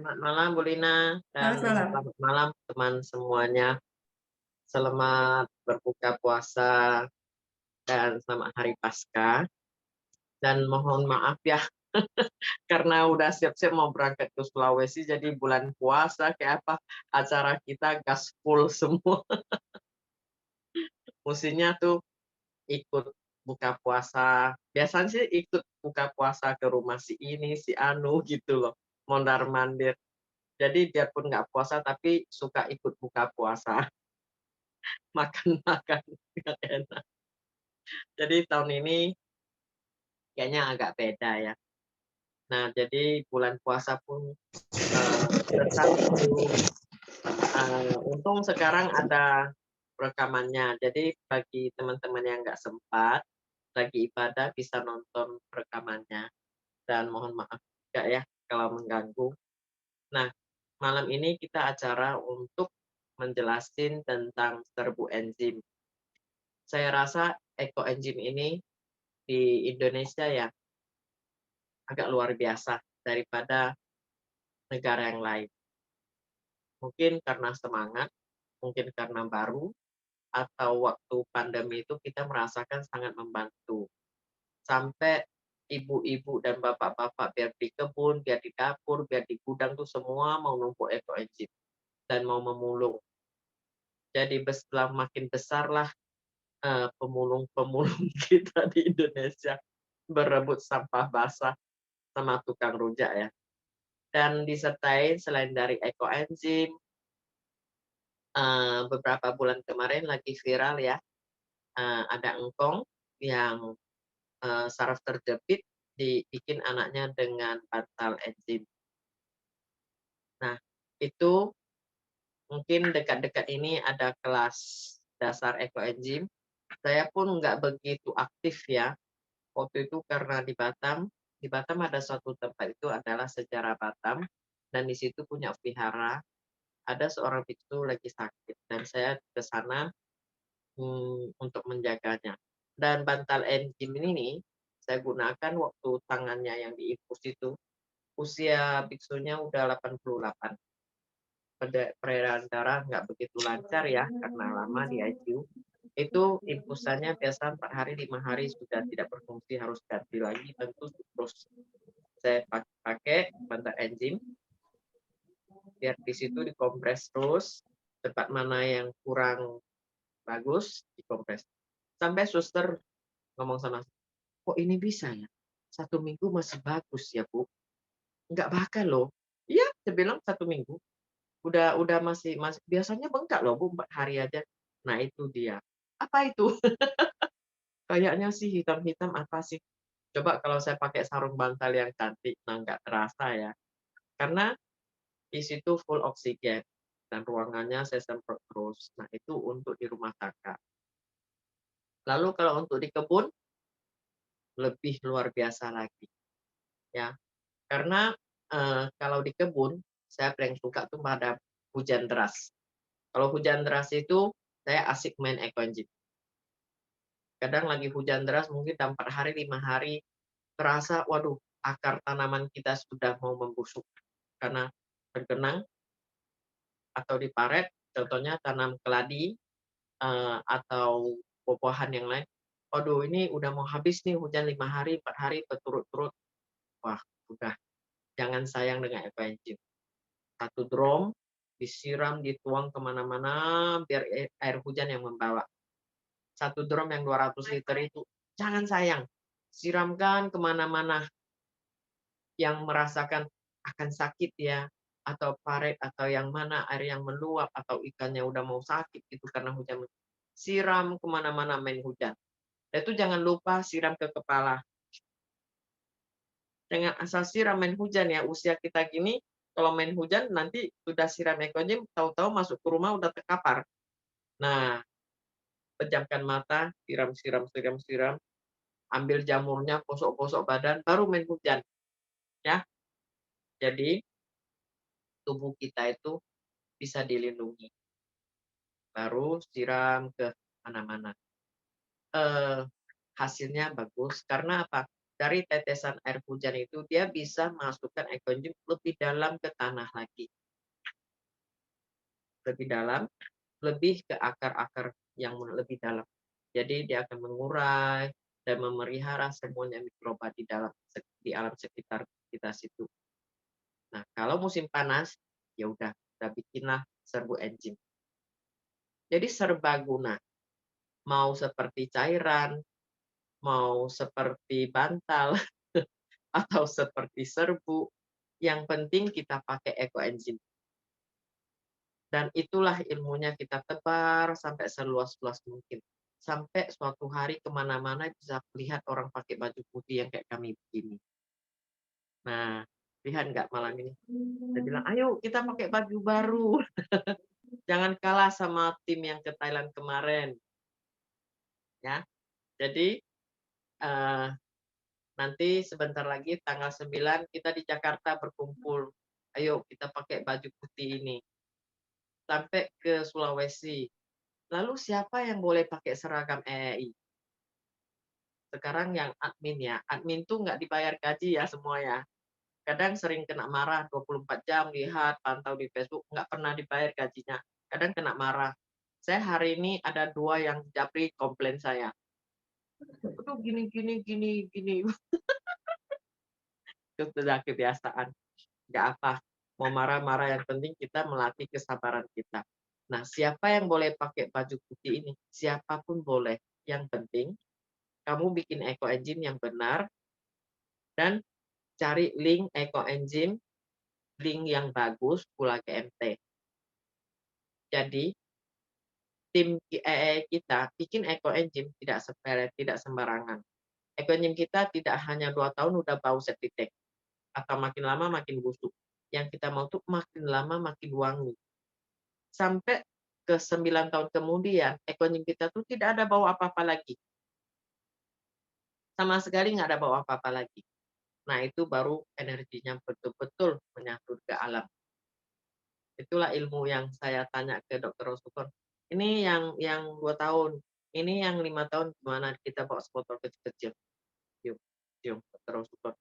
Selamat malam Bu Lina dan Selamat malam. selamat malam teman semuanya. Selamat berbuka puasa dan selamat Hari Paskah. Dan mohon maaf ya karena udah siap-siap mau berangkat ke Sulawesi jadi bulan puasa kayak apa acara kita gas full semua. Mestinya tuh ikut buka puasa. Biasanya sih ikut buka puasa ke rumah si ini, si anu gitu loh. Mondar-mandir. Jadi biarpun nggak puasa tapi suka ikut buka puasa. Makan-makan yang enak. Jadi tahun ini kayaknya agak beda ya. Nah, jadi bulan puasa pun, tetap tuh, untung sekarang ada rekamannya. Jadi bagi teman-teman yang nggak sempat lagi ibadah bisa nonton rekamannya dan mohon maaf juga ya kalau mengganggu. Nah, malam ini kita acara untuk menjelasin tentang serbu enzim. Saya rasa ekoenzim ini di Indonesia ya agak luar biasa daripada negara yang lain. Mungkin karena semangat, mungkin karena baru, atau waktu pandemi itu kita merasakan sangat membantu. Sampai ibu-ibu dan bapak-bapak biar di kebun, biar di dapur, biar di gudang tuh semua mau numpuk ekoenzim dan mau memulung. Jadi setelah makin besarlah pemulung-pemulung kita di Indonesia berebut sampah basah sama tukang rujak ya. Dan disertai selain dari ekoenzim, beberapa bulan kemarin lagi viral ya, ada engkong yang, saraf terjepit dibikin anaknya dengan bantal enzim. Nah, itu mungkin dekat-dekat ini ada kelas dasar ekoenzim. Saya pun nggak begitu aktif ya, waktu itu karena di Batam ada suatu tempat itu adalah Sejarah Batam, dan di situ punya vihara, ada seorang biksu lagi sakit dan saya ke sana untuk menjaganya. Dan bantal enzim ini nih, saya gunakan waktu tangannya yang diinfus itu, usia biksunya udah 88. Peredaran darah nggak begitu lancar ya, karena lama di ICU. Itu infusannya biasa 4 hari, 5 hari sudah tidak berfungsi, harus ganti lagi, tentu terus saya pakai bantal enzim, biar di situ dikompres terus, tempat mana yang kurang bagus, dikompres. Sampai suster ngomong sama saya, "Kok ini bisa ya? 1 minggu masih bagus ya, Bu? Nggak bakal loh." "Iya," saya bilang, "1 minggu. Udah masih biasanya bengkak loh, Bu, 4 hari aja." Nah itu dia. Apa itu? Kayaknya sih hitam-hitam apa sih? Coba kalau saya pakai sarung bantal yang cantik, nah nggak terasa ya. Karena di situ full oksigen dan ruangannya saya semprot terus. Nah itu untuk di rumah tangga. Lalu kalau untuk di kebun, lebih luar biasa lagi ya. Karena, kalau di kebun, saya paling suka tuh pada hujan deras. Kalau hujan deras itu, saya asik main ekoenzim. Kadang lagi hujan deras mungkin dalam 4 hari, 5 hari, terasa waduh akar tanaman kita sudah mau membusuk karena tergenang atau diparet, contohnya tanam keladi, atau buah-buahan yang lain. Waduh ini udah mau habis nih hujan 5 hari, 4 hari berturut-turut. Wah udah, jangan sayang dengan ekoenzim. 1 drom disiram, dituang ke mana-mana biar air hujan yang membawa. 1 drom yang 200 liter itu, jangan sayang, siramkan ke mana-mana. Yang merasakan akan sakit ya, atau paret, atau yang mana air yang meluap, atau ikannya udah mau sakit itu karena hujan, siram ke mana-mana main hujan. Dan itu jangan lupa siram ke kepala. Jangan asal siram main hujan ya, usia kita gini kalau main hujan nanti sudah siram ekoenzim, tahu-tahu masuk ke rumah udah terkapar. Nah, pejamkan mata, siram siram siram siram, ambil jamurnya, gosok-gosok badan, baru main hujan, ya. Jadi, tubuh kita itu bisa dilindungi, baru siram ke mana-mana. Eee, Hasilnya bagus, karena apa? dari tetesan air hujan itu dia bisa masukkan ekoenzim lebih dalam ke tanah lagi, lebih dalam, lebih ke akar-akar yang lebih dalam. Jadi dia akan mengurai dan memelihara semuanya mikroba di alam sekitar kita situ. Nah, kalau musim panas, ya udah bikinlah serbu enzim. Jadi serbaguna, mau seperti cairan, mau seperti bantal, atau seperti serbu, yang penting kita pakai ekoenzim. Dan itulah ilmunya kita tebar sampai seluas-luas mungkin. Sampai suatu hari kemana-mana bisa lihat orang pakai baju putih yang kayak kami begini. Nah, lihat nggak malam ini? Saya bilang, ayo kita pakai baju baru. Jangan kalah sama tim yang ke Thailand kemarin. Ya, jadi eh, nanti sebentar lagi tanggal 9 kita di Jakarta berkumpul. Ayo kita pakai baju putih ini. Sampai ke Sulawesi. Lalu siapa yang boleh pakai seragam EEI? Sekarang yang admin ya. Admin tuh nggak dibayar gaji ya semua ya. Kadang sering kena marah 24 jam lihat, pantau di Facebook, nggak pernah dibayar gajinya. Kadang kena marah. Saya hari ini ada 2 yang japri komplain saya. Aduh gini gini gini gini. Itu sudah kebiasaan. Nggak apa. Mau marah-marah yang penting kita melatih kesabaran kita. Nah, siapa yang boleh pakai baju putih ini? Siapapun boleh. Yang penting kamu bikin ekoenzim yang benar dan cari link ekoenzim, link yang bagus, gula GMT. Jadi, tim kita bikin ekoenzim tidak sepele, tidak sembarangan. Ekoenzim kita tidak hanya 2 tahun udah bau septic atau makin lama makin busuk. Yang kita mau tuh makin lama makin wangi. Sampai ke 9 tahun kemudian, ekoenzim kita tuh tidak ada bau apa-apa lagi. Sama sekali nggak ada bau apa-apa lagi. Nah, itu baru energinya betul-betul menyatu ke alam. Itulah ilmu yang saya tanya ke Dokter Rosukon. Ini yang 2 tahun, ini yang 5 tahun gimana kita bawa sebotol kecil-kecil. Cium, cium, Dokter Rosukon.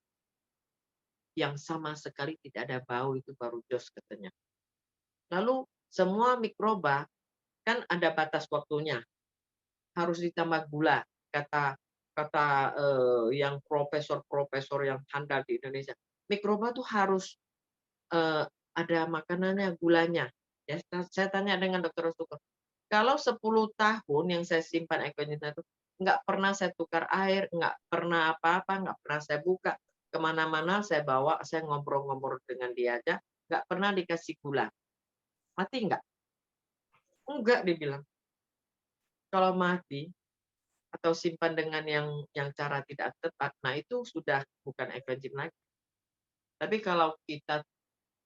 Yang sama sekali tidak ada bau itu baru jos katanya. Lalu semua mikroba kan ada batas waktunya, harus ditambah gula, kata kata yang profesor-profesor yang handal di Indonesia. Mikroba tuh harus ada makanannya, gulanya. Ya, saya tanya dengan Dokter Rosukon, kalau 10 tahun yang saya simpan ekoenzimnya itu, nggak pernah saya tukar air, nggak pernah apa-apa, nggak pernah saya buka. Kemana-mana saya bawa, saya ngobrol-ngobrol dengan dia aja, nggak pernah dikasih gula. Mati nggak? Enggak, dibilang. Kalau mati atau simpan dengan yang cara tidak tepat, nah itu sudah bukan ekoenzim lagi. Tapi kalau kita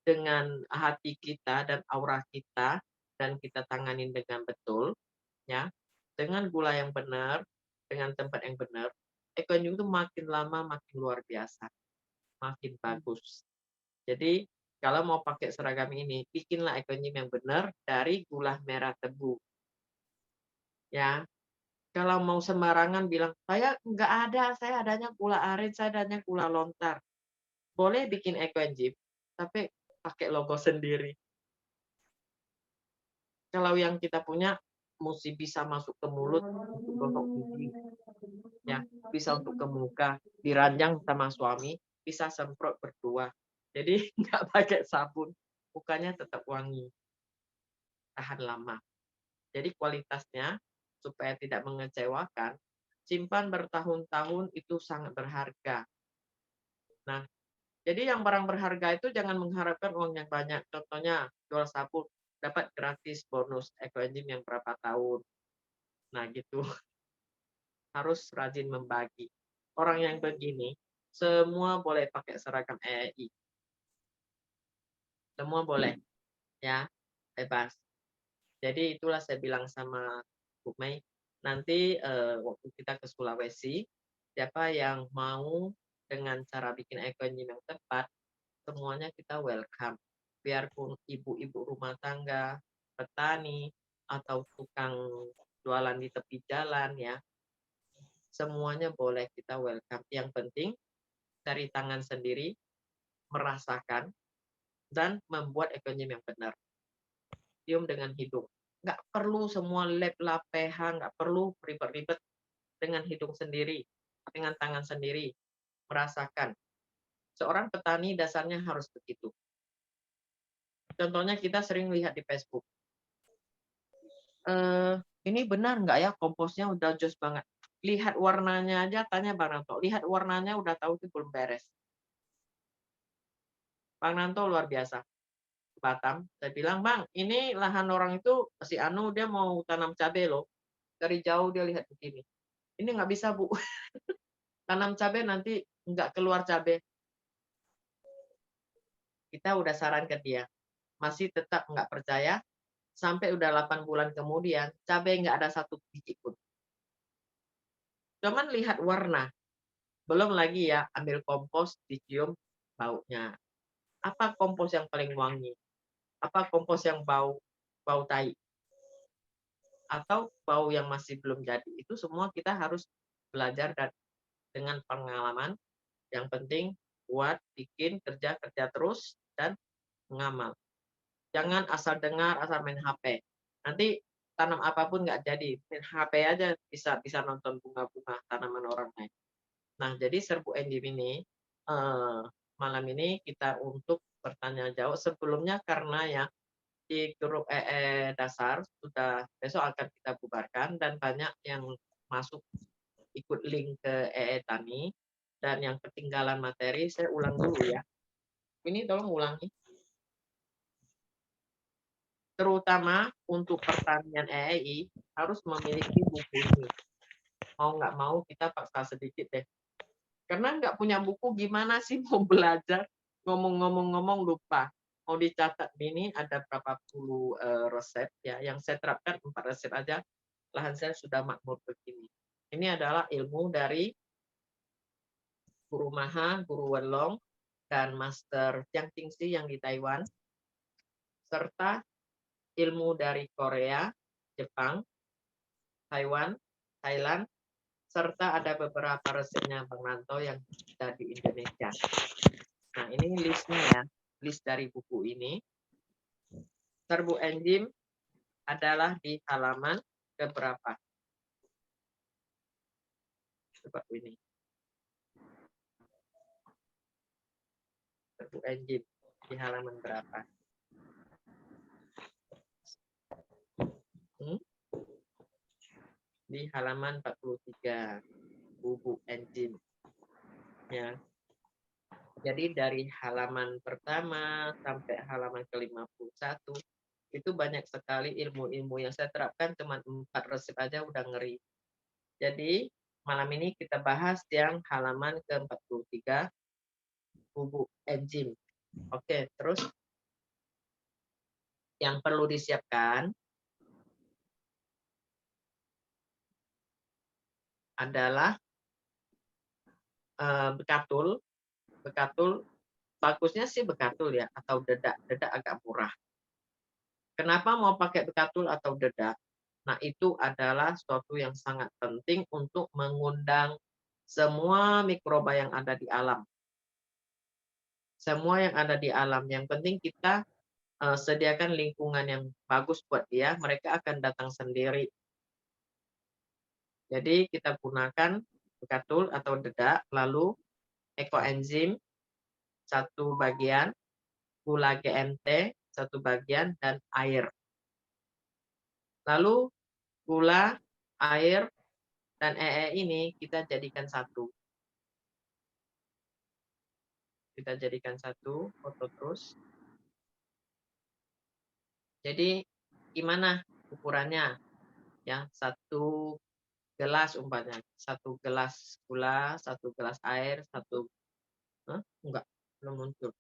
dengan hati kita dan aura kita, dan kita tanganin dengan betul, ya, dengan gula yang benar, dengan tempat yang benar, ekoenzim itu makin lama makin luar biasa, makin bagus. Jadi kalau mau pakai seragam ini, bikinlah ekoenzim yang benar dari gula merah tebu. Ya, kalau mau sembarangan bilang, saya nggak ada, saya adanya gula aren, saya adanya gula lontar. Boleh bikin ekoenzim, tapi pakai logo sendiri. Kalau yang kita punya mesti bisa masuk ke mulut untuk gosok gigi, ya, bisa untuk ke muka, diranjang sama suami, bisa semprot berdua. Jadi nggak pakai sabun, mukanya tetap wangi, tahan lama. Jadi kualitasnya supaya tidak mengecewakan, simpan bertahun-tahun itu sangat berharga. Nah, jadi yang barang berharga itu jangan mengharapkan uang yang banyak. Contohnya jual sabun dapat gratis bonus ekoenzim yang berapa tahun. Nah, gitu. Harus rajin membagi. Orang yang begini, semua boleh pakai seragam EEI. Semua boleh, ya, bebas. Jadi itulah saya bilang sama Bu Mei, nanti waktu kita ke Sulawesi, siapa yang mau dengan cara bikin ekoenzim yang tepat, semuanya kita welcome. Biarpun ibu-ibu rumah tangga, petani, atau tukang jualan di tepi jalan ya, semuanya boleh kita welcome. Yang penting dari tangan sendiri, merasakan, dan membuat ekonomi yang benar. Cium dengan hidung. Nggak perlu semua lap pH, nggak perlu ribet-ribet, dengan hidung sendiri, dengan tangan sendiri, merasakan. Seorang petani dasarnya harus begitu. Contohnya kita sering lihat di Facebook. Ini benar nggak ya komposnya udah jos banget. Lihat warnanya aja, tanya Bang Ranto, lihat warnanya udah tahu itu belum beres. Bang Ranto luar biasa. Batam, saya bilang, "Bang, ini lahan orang itu si Anu dia mau tanam cabai loh." Dari jauh dia lihat begini, "Ini nggak bisa, Bu. Tanam cabai nanti nggak keluar cabai." Kita udah saran ke dia, masih tetap nggak percaya, sampai udah 8 bulan kemudian, cabai nggak ada satu biji pun. Cuman lihat warna, belum lagi ya ambil kompos, dicium baunya. Apa kompos yang paling wangi? Apa kompos yang bau bau tai? Atau bau yang masih belum jadi? Itu semua kita harus belajar dan dengan pengalaman, yang penting buat, bikin, kerja, kerja terus, dan mengamal. Jangan asal dengar, asal main HP. Nanti tanam apapun nggak jadi, main HP aja bisa bisa nonton bunga-bunga tanaman orang lain. Nah, jadi serbu endim ini, malam ini kita untuk bertanya jawab. Sebelumnya karena ya di grup dasar sudah besok akan kita bubarkan dan banyak yang masuk ikut link ke Tani, dan yang ketinggalan materi saya ulang dulu ya. Ini tolong ulangi. Terutama untuk pertanian EEI harus memiliki buku ini. Mau nggak mau kita paksa sedikit deh. Karena nggak punya buku gimana sih mau belajar, ngomong-ngomong lupa. Mau dicatat ini ada berapa puluh resep ya, yang saya terapkan 4 resep aja, lahan saya sudah makmur begini. Ini adalah ilmu dari Guru Maha, Guru Wenlong, dan Master Jiang Qingxi yang di Taiwan, serta ilmu dari Korea, Jepang, Taiwan, Thailand, serta ada beberapa resepnya Bang Ranto yang ada di Indonesia. Nah, ini listnya ya, list dari buku ini. Serbu enzim adalah di halaman keberapa? Coba ini. Serbu enzim di halaman berapa? Di halaman 43, bubuk enzim. Ya. Jadi dari halaman pertama sampai halaman ke-51, itu banyak sekali ilmu-ilmu yang saya terapkan, cuma 4 resep aja udah ngeri. Jadi malam ini kita bahas yang halaman ke-43, bubuk enzim. Oke, terus yang perlu disiapkan adalah bekatul. Bekatul bagusnya sih bekatul ya, atau dedak. Dedak agak murah. Kenapa mau pakai bekatul atau dedak? Nah, itu adalah suatu yang sangat penting untuk mengundang semua mikroba yang ada di alam. Semua yang ada di alam. Yang penting kita sediakan lingkungan yang bagus buat dia, mereka akan datang sendiri. Jadi kita gunakan bekatul atau dedak, lalu ekoenzim 1 bagian, gula GMT 1 bagian, dan air. Lalu gula, air, dan ini kita jadikan satu. Kita jadikan satu, foto terus. Jadi gimana ukurannya? Ya, 1 gelas umpamanya, 1 gelas gula, 1 gelas air, 1 enggak, belum muncul.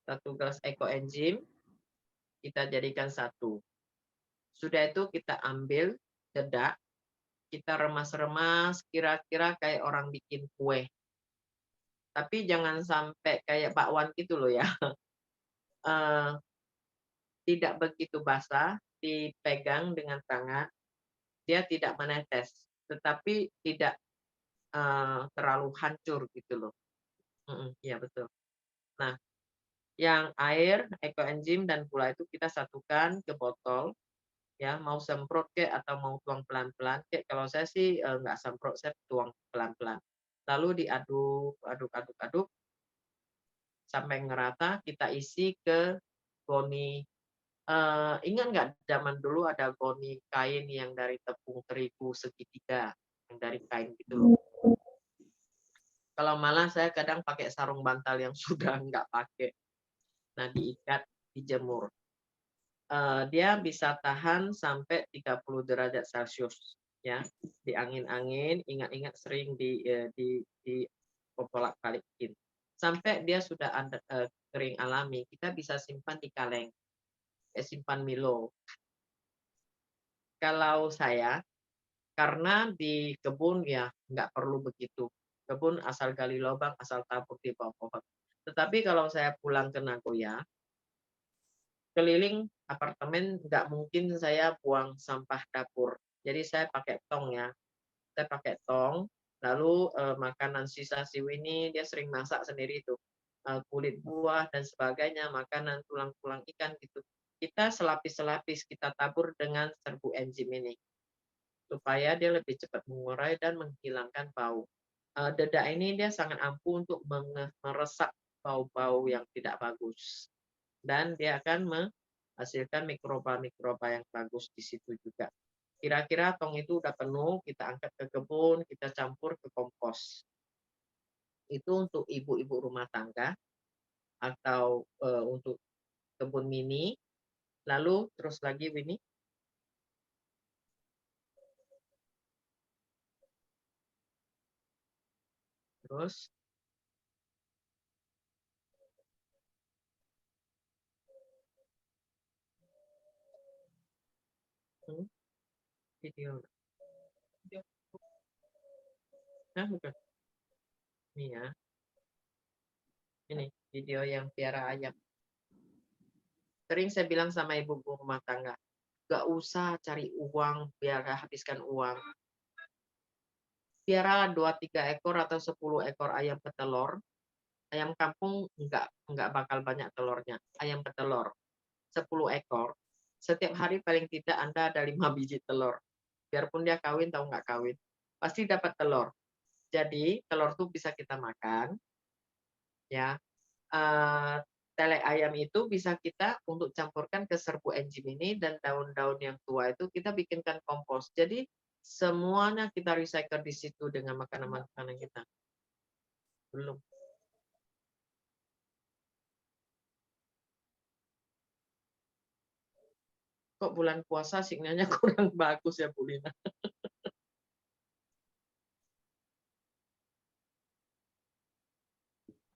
1 gelas ekoenzim kita jadikan 1. Sudah itu kita ambil dedak, kita remas-remas kira-kira kayak orang bikin kue. Tapi jangan sampai kayak bakwan gitu loh ya. Tidak begitu basah, dipegang dengan tangan, dia tidak menetes. tetapi tidak terlalu hancur gitu loh. Iya betul. Nah, yang air, ekoenzim dan gula itu kita satukan ke botol, ya, mau semprot kek atau mau tuang pelan-pelan kek, kalau saya sih, nggak semprot, saya tuang pelan-pelan. Lalu diaduk, aduk sampai ngerata, kita isi ke goni. Ingat nggak zaman dulu ada goni kain yang dari tepung terigu segitiga, yang dari kain gitu loh. Kalau malah saya kadang pakai sarung bantal yang sudah nggak pakai. Nah, diikat, dijemur. Dia bisa tahan sampai 30 derajat Celcius, ya. Di angin-angin, ingat-ingat sering di popolak-balikin. Sampai dia sudah ada kering alami, kita bisa simpan di kaleng, simpan Milo. Kalau saya, karena di kebun ya nggak perlu begitu. Kebun asal gali lubang, asal tabur di bawah pohon. Tetapi kalau saya pulang ke Nagoya, keliling apartemen nggak mungkin saya buang sampah dapur. Jadi saya pakai tong ya. Saya pakai tong, lalu makanan sisa si Winnie dia sering masak sendiri itu. Kulit buah dan sebagainya, makanan tulang-tulang ikan gitu. Kita selapis-selapis kita tabur dengan serbuk enzim ini supaya dia lebih cepat mengurai dan menghilangkan bau. Dedak ini dia sangat ampuh untuk meresap bau-bau yang tidak bagus dan dia akan menghasilkan mikroba-mikroba yang bagus di situ juga. Kira-kira tong itu udah penuh, kita angkat ke kebun, kita campur ke kompos. Itu untuk ibu-ibu rumah tangga atau untuk kebun mini. Lalu terus lagi ini, terus video. Nah, bukan. Ini ya. Ini video yang piara ayam. Sering saya bilang sama ibu rumah tangga, gak usah cari uang biar gak habiskan uang. Piara 2-3 ekor atau 10 ekor ayam petelur. Ayam kampung nggak bakal banyak telurnya. Ayam petelur 10 ekor. Setiap hari paling tidak Anda ada 5 biji telur. Biarpun dia kawin atau nggak kawin, pasti dapat telur. Jadi telur itu bisa kita makan, ya. Tele ayam itu bisa kita untuk campurkan ke serbuk enzim ini dan daun-daun yang tua itu kita bikinkan kompos. Jadi semuanya kita recycle di situ dengan makanan-makanan kita. Belum. Kok bulan puasa sinyalnya kurang bagus ya, Bu Lina?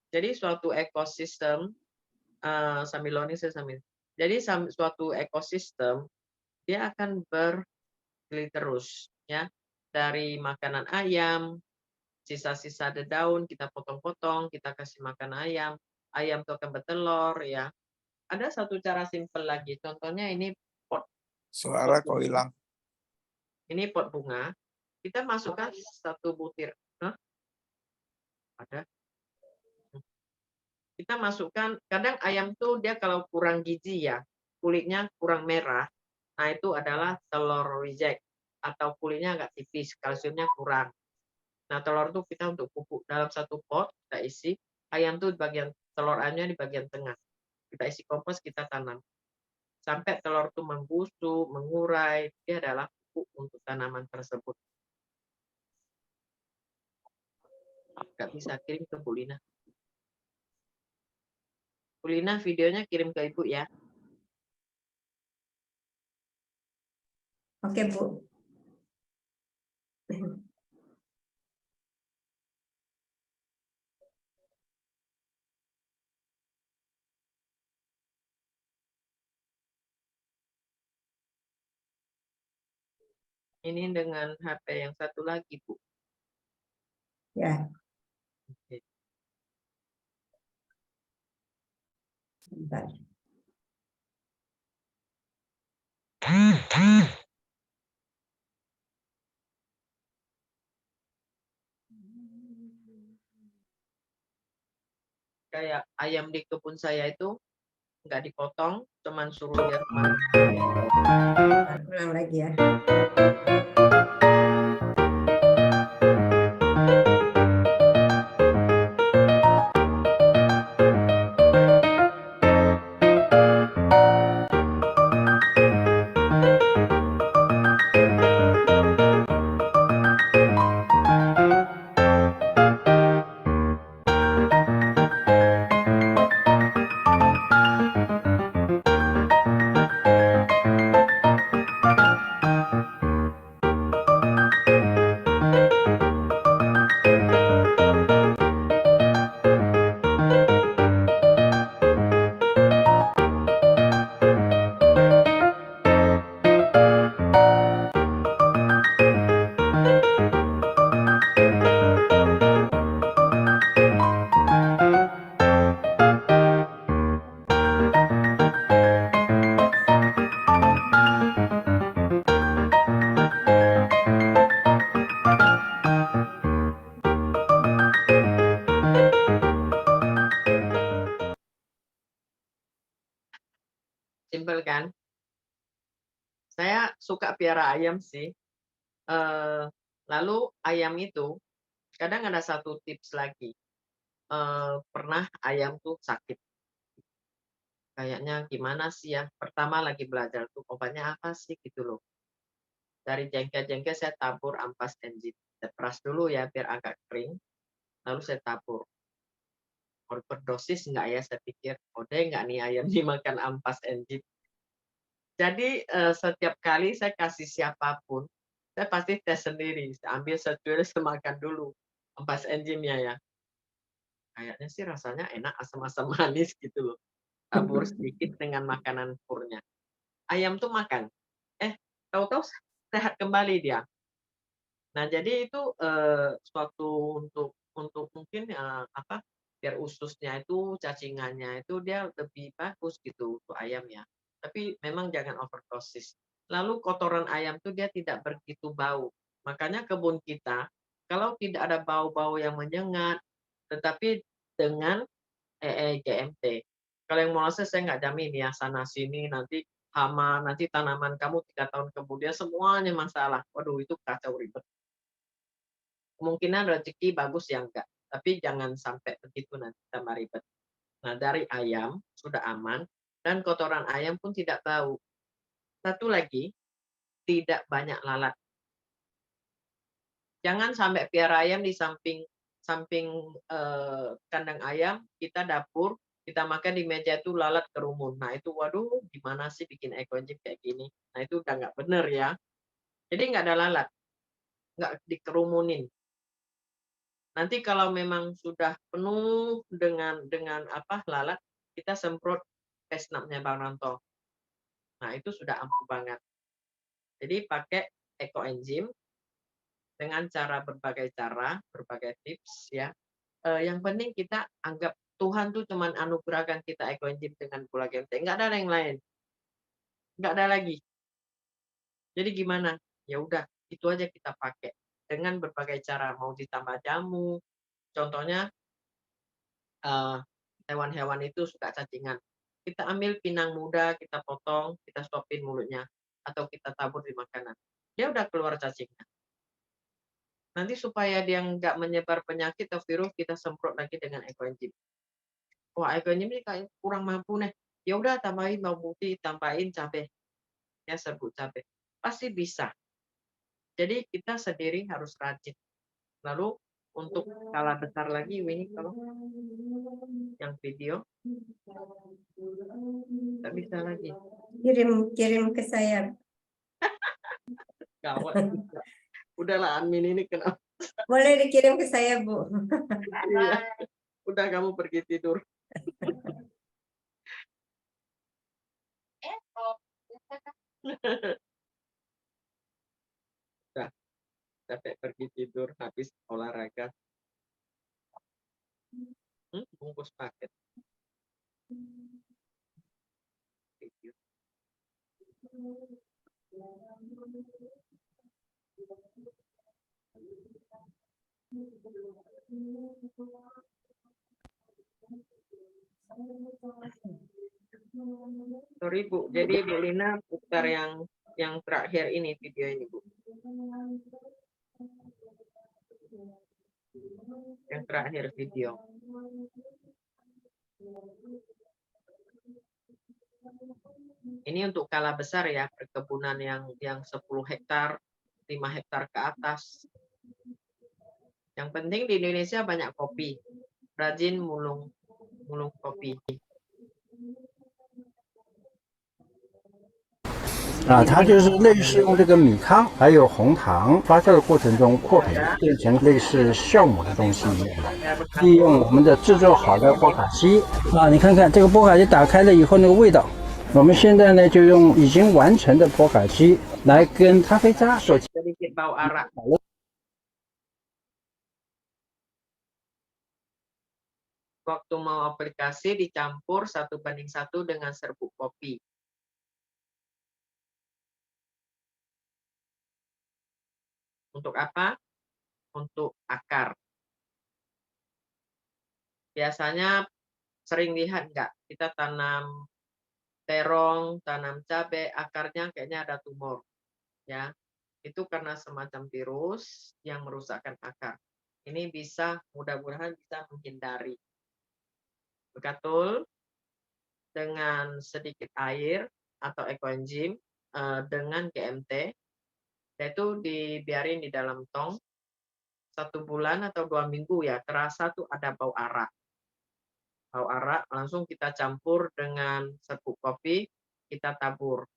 Jadi suatu ekosistem, sambil loading saya sambil. Jadi suatu ekosistem dia akan berkelit terus, ya. Dari makanan ayam, sisa-sisa daun kita potong-potong, kita kasih makan ayam, ayam itu akan bertelur, ya. Ada satu cara simpel lagi, contohnya ini pot Suara kok bunga. hilang. Ini pot bunga, kita masukkan satu butir. Hah? Ada? Kita masukkan, kadang ayam tuh dia kalau kurang gizi ya, kulitnya kurang merah, nah itu adalah telur reject atau kulitnya agak tipis, kalsiumnya kurang. Nah telur itu kita untuk pupuk dalam satu pot, kita isi, ayam tuh bagian telur ayamnya di bagian tengah. Kita isi kompos, kita tanam. Sampai telur itu membusuk, mengurai, dia adalah pupuk untuk tanaman tersebut. Nggak bisa kirim ke Bu Lina. Bu Lina videonya kirim ke Ibu ya. Oke, Bu. Ini dengan HP yang satu lagi, Bu. Ya, Oke. sebentar. Kayak ayam di kebun saya itu nggak dipotong, cuman suruh dia kemana. Ulang lagi ya. Simpel kan? Saya suka piara ayam sih. Lalu ayam itu kadang ada satu tips lagi. Pernah ayam tuh sakit. Kayaknya gimana sih ya? Pertama lagi belajar tuh obatnya apa sih gitu loh. Dari jengkel-jengkel saya tabur ampas enzim. Saya peras dulu ya biar agak kering. Lalu saya tabur. Overdosis enggak ya? Saya pikir, deh enggak nih ayam dimakan ampas enzim. Jadi, setiap kali saya kasih siapapun, saya pasti tes sendiri. Saya ambil secuil, saya makan dulu ampas enzimnya ya. Kayaknya sih rasanya enak, asam-asam manis gitu loh. Tabur sedikit dengan makanan purnya. Ayam tuh makan, tahu-tahu sehat kembali dia. Nah, jadi itu, suatu untuk mungkin, biar ususnya itu, cacingannya itu dia lebih bagus gitu untuk ayam ya. Tapi memang jangan overdosis. Lalu kotoran ayam tuh dia tidak begitu bau. Makanya kebun kita, kalau tidak ada bau-bau yang menyengat, tetapi dengan GMT. Kalau yang molasses saya nggak jamin ya, sana sini nanti hama, nanti tanaman kamu 3 tahun kemudian semuanya masalah. Waduh itu kacau ribet. Kemungkinan rezeki bagus ya enggak, tapi jangan sampai begitu nanti tambah ribet. Nah, dari ayam sudah aman dan kotoran ayam pun tidak bau. Satu lagi, tidak banyak lalat. Jangan sampai piara ayam di samping samping, kandang ayam, kita dapur, kita makan di meja itu lalat kerumun. Nah itu waduh gimana sih bikin ekoenzim kayak gini. Nah itu udah nggak bener ya. Jadi nggak ada lalat, nggak dikerumunin. Nanti kalau memang sudah penuh dengan apa, lalat, kita semprot F6-nya Bang Ronto. Nah, itu sudah ampuh banget. Jadi pakai ekoenzim dengan berbagai cara, berbagai tips ya. Yang penting kita anggap Tuhan tuh cuman anugerahkan kita ekoenzim dengan gula gente, nggak ada yang lain, nggak ada lagi. Jadi gimana? Ya udah, itu aja kita pakai dengan berbagai cara, mau ditambah jamu, contohnya hewan-hewan itu suka cacingan. Kita ambil pinang muda, kita potong, kita stopin mulutnya, atau kita tabur di makanan. Dia udah keluar cacingnya. Nanti supaya dia nggak menyebar penyakit atau virus, kita semprot lagi dengan ekoenzim. Wah, ekoenzim ini kayak kurang mampu nih. Ya udah tambahin bawang putih, tambahin cabai, ya serbuk cabai. Pasti bisa. Jadi kita sendiri harus rajin. Lalu untuk skala besar lagi, ini kalau yang video nggak bisa lagi. Kirim ke saya. Gawat. Udahlah admin ini kenapa? Boleh dikirim ke saya, Bu. Iya. Udah kamu pergi tidur. Udah, capek pergi tidur habis olahraga. Bungkus paket. Sorry Bu, jadi Bu Lina putar yang terakhir ini video ini Bu. Yang terakhir video. Ini untuk skala besar ya, perkebunan yang 10 hektar, 5 hektar ke atas. Yang penting di Indonesia banyak kopi. Rajin mulung kopi. 它就是类似用这个米糠还有红糖发酵的过程中扩培，变成类似酵母的东西一样，利用我们的制作好的波卡西你看看这个波卡西打开了以后那个味道，我们现在呢就用已经完成的波卡西来跟咖啡渣所 sedikit bau arak. Waktu mau aplikasi dicampur 1:1 dengan serbuk kopi. Untuk apa? Untuk akar. Biasanya sering lihat nggak, kita tanam terong, tanam cabai, akarnya kayaknya ada tumor. Ya, itu karena semacam virus yang merusakkan akar. Ini bisa, mudah-mudahan bisa menghindari. Betul, dengan sedikit air atau ekoenzim dengan GMT, yaitu dibiarin di dalam tong 1 bulan atau 2 minggu ya, terasa tuh ada bau arak. Bau arak langsung kita campur dengan serbuk kopi, kita tabur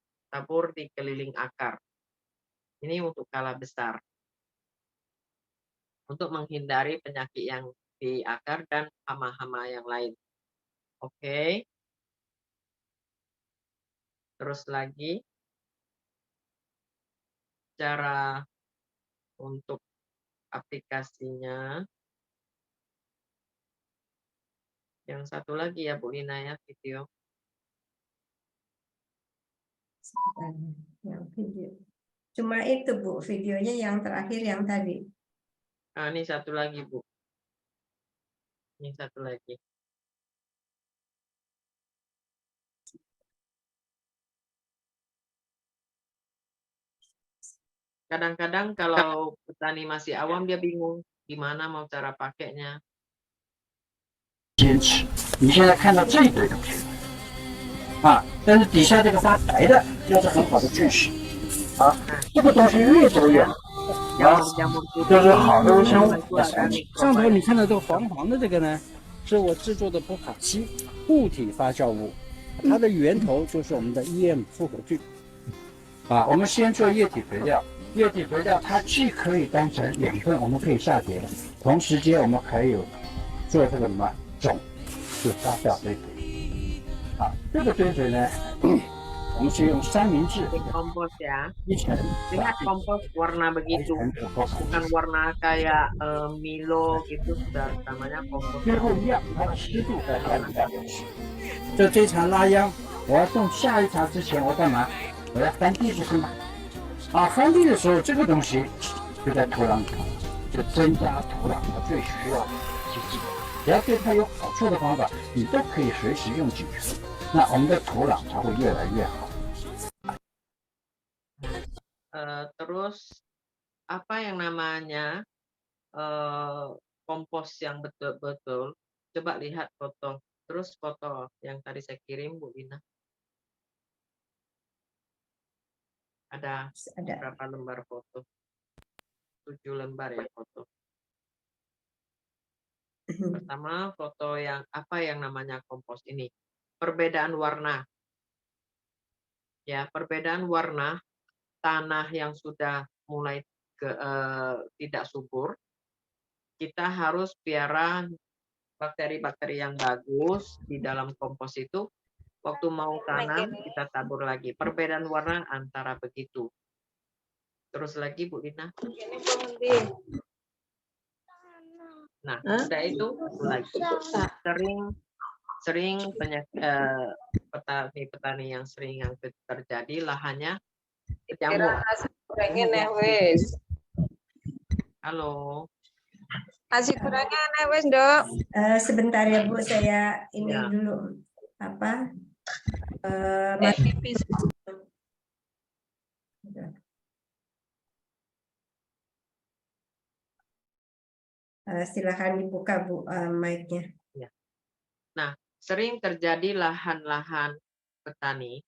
di keliling akar. Ini untuk skala besar. Untuk menghindari penyakit yang di akar dan hama-hama yang lain. Oke. Terus lagi cara untuk aplikasinya. Yang satu lagi ya Bu Lina ya, video. Yang video. Cuma itu Bu, videonya yang terakhir yang tadi. Nah, ini satu lagi Bu. Ini satu lagi. Kadang-kadang kalau petani masih awam dia bingung gimana mau cara pakainya. 坚持。你现在看到这一堆东西但是底下这个发白的，那是很好的菌丝这个东西越多越好就是好的微生物的产品。上头你看到这个黄黄的这个呢，是我制作的波卡西固体发酵物，它的源头就是我们的 EM 复合菌我们先做液体肥料。液体肥料它既可以当成养分，我们可以下碟，同时间我们还有做这个什么种，就发酵堆肥。这个堆肥呢，我们是用三明治kompos ya. 一层， Lihat kompos warna begitu, bukan warna kayak Milo gitu, sudah namanya kompos. 最后一样，它的湿度在260。这场拉秧，我要种下一场之前，我干嘛？我要翻地不是吗？翻地的时候，这个东西就在土壤里头，就增加土壤它最需要的基质。只要对它有好处的方法，你都可以随时用进去，那我们的土壤才会越来越好。Terus apa yang namanya kompos yang betul-betul? Coba lihat foto. Terus foto yang tadi saya kirim Bu Lina. Ada berapa lembar foto? 7 lembar ya foto. Pertama foto yang apa yang namanya kompos ini. Perbedaan warna. Ya, perbedaan warna tanah yang sudah mulai tidak subur. Kita harus piara bakteri-bakteri yang bagus di dalam kompos itu. Waktu mau tanam kita tabur lagi. Perbedaan warna antara begitu. Terus lagi Bu Lina. Nah, sudah itu lagi. Sering petani yang sering yang terjadi lahannya jamur. Halo. Kasih kurangnya anak wes, Dok. Sebentar ya Bu, saya ini Ya. dulu apa? Tipis. Silakan dibuka Bu mic-nya. Nah, sering terjadi lahan-lahan petani,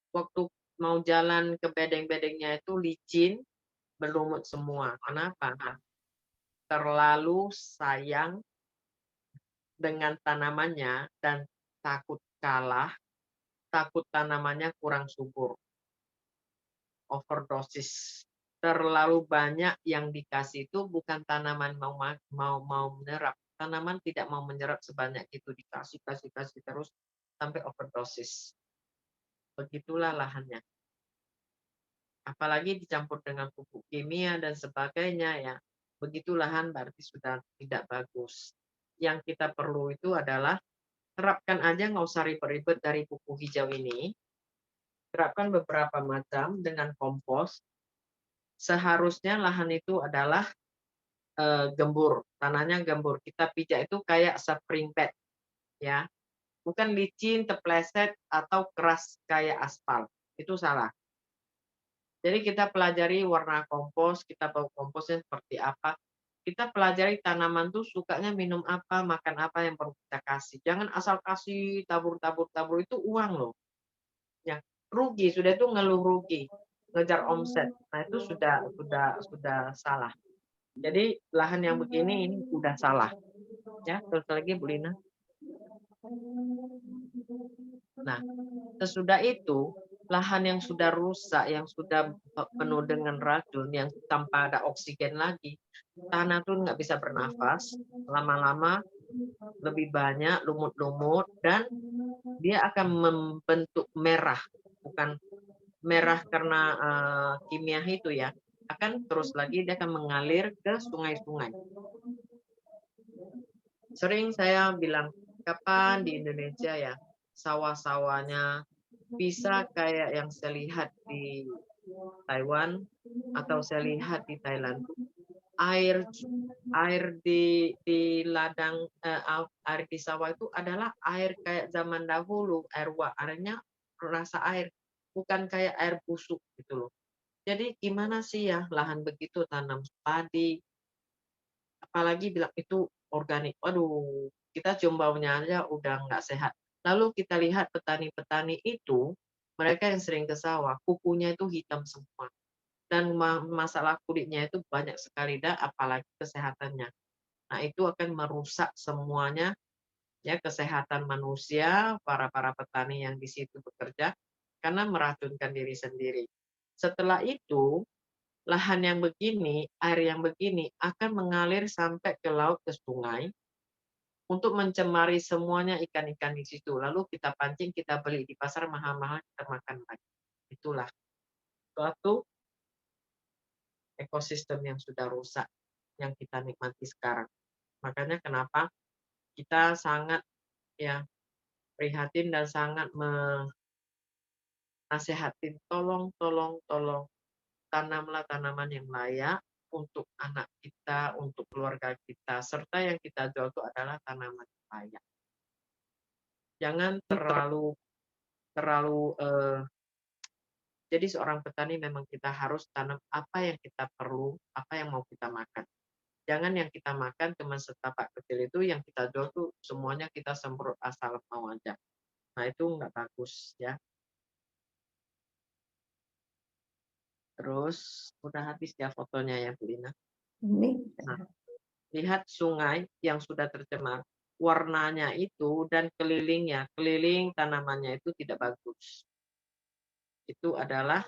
waktu mau jalan ke bedeng-bedengnya itu licin, berlumut semua. Kenapa? Terlalu sayang dengan tanamannya dan takut kalah, takut tanamannya kurang subur, overdosis. Terlalu banyak yang dikasih itu bukan tanaman mau menyerap. Tanaman tidak mau menyerap sebanyak itu, kasih terus sampai overdosis. Begitulah lahannya. Apalagi dicampur dengan pupuk kimia dan sebagainya ya. Begitu lahan berarti sudah tidak bagus. Yang kita perlu itu adalah terapkan aja, nggak usah ribet-ribet dari pupuk hijau ini. Terapkan beberapa macam dengan kompos. Seharusnya lahan itu adalah gembur, tanahnya gembur. Kita pijak itu kayak spring bed, ya, bukan licin, terpleset atau keras kayak aspal. Itu salah. Jadi kita pelajari warna kompos, kita tahu komposnya seperti apa. Kita pelajari tanaman tuh sukanya minum apa, makan apa yang perlu kita kasih. Jangan asal kasih tabur itu uang loh. Ya, rugi sudah, itu ngeluh rugi, ngejar omset. Nah, itu sudah salah. Jadi lahan yang begini ini udah salah. Ya, terus lagi Bu Lina. Nah, sesudah itu lahan yang sudah rusak, yang sudah penuh dengan racun, yang tanpa ada oksigen lagi, tanah tuh nggak bisa bernafas, lama-lama lebih banyak lumut-lumut dan dia akan membentuk merah, bukan merah karena kimia itu ya, akan terus lagi dia akan mengalir ke sungai-sungai. Sering saya bilang, kapan di Indonesia ya sawah-sawahnya bisa kayak yang saya lihat di Taiwan atau saya lihat di Thailand. Air di ladang, air di sawah itu adalah air kayak zaman dahulu, airnya rasa air, bukan kayak air busuk gitu loh. Jadi gimana sih ya lahan begitu tanam padi, apalagi bilang itu organik. Waduh, kita cium baunya aja udah nggak sehat. Lalu kita lihat petani-petani itu, mereka yang sering ke sawah, kukunya itu hitam semua. Dan masalah kulitnya itu banyak sekali, dan apalagi kesehatannya. Nah, itu akan merusak semuanya, ya, kesehatan manusia, para petani yang di situ bekerja, karena meracunkan diri sendiri. Setelah itu, lahan yang begini, air yang begini akan mengalir sampai ke laut, ke sungai, untuk mencemari semuanya ikan-ikan di situ. Lalu kita pancing, kita beli di pasar mahal-mahal, kita makan lagi. Itulah suatu ekosistem yang sudah rusak, yang kita nikmati sekarang. Makanya kenapa kita sangat ya prihatin dan sangat menasihatin, tolong tanamlah tanaman yang layak untuk anak kita, untuk keluarga kita, serta yang kita jual itu adalah tanaman yang layak. Jangan terlalu jadi seorang petani memang kita harus tanam apa yang kita perlu, apa yang mau kita makan. Jangan yang kita makan cuma setapak kecil itu, yang kita jual tuh semuanya kita semprot asal mau aja. Nah, itu nggak bagus ya. Terus udah habis ya fotonya ya Bu Lina. Nah, lihat sungai yang sudah tercemar, warnanya itu dan keliling tanamannya itu tidak bagus. Itu adalah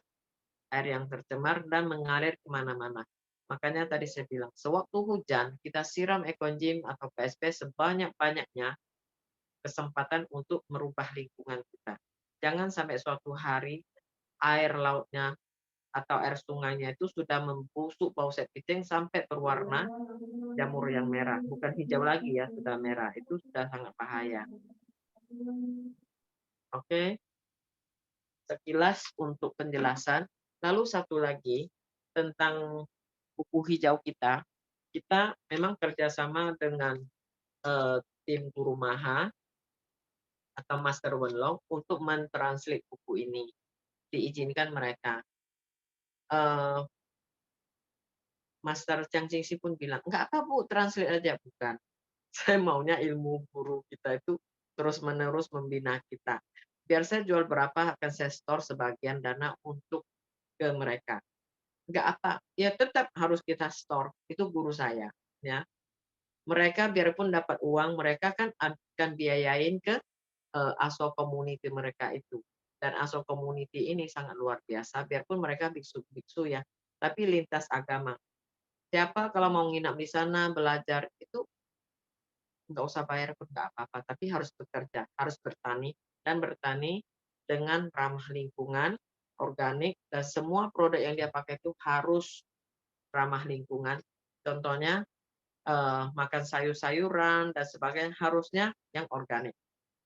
air yang tercemar dan mengalir kemana-mana. Makanya tadi saya bilang, sewaktu hujan, kita siram Ekonjim atau PSP sebanyak-banyaknya, kesempatan untuk merubah lingkungan kita. Jangan sampai suatu hari air lautnya atau air sungainya itu sudah membusuk bau septic tank sampai berwarna jamur yang merah. Bukan hijau lagi ya, sudah merah. Itu sudah sangat bahaya. Oke. Sekilas untuk penjelasan. Lalu satu lagi tentang buku hijau kita. kita memang kerjasama dengan tim Guru Maha atau Master Wenlong untuk mentranslate buku ini. Diizinkan mereka. Master Chang Jingxi pun bilang, "Enggak apa Bu, translate aja." Bukan. Saya maunya ilmu guru kita itu terus-menerus membina kita. Biar saya jual berapa akan saya store sebagian dana untuk ke mereka. Enggak apa, ya tetap harus kita store. Itu guru saya, ya. Mereka biarpun dapat uang, mereka kan akan biayain ke ASO community mereka itu. Dan ASO community ini sangat luar biasa, biarpun mereka biksu-biksu ya, tapi lintas agama. Siapa kalau mau nginap di sana, belajar, itu nggak usah bayar pun nggak apa-apa, tapi harus bekerja, harus bertani, dan bertani dengan ramah lingkungan, organik, dan semua produk yang dia pakai itu harus ramah lingkungan. Contohnya, makan sayur-sayuran, dan sebagainya, harusnya yang organik.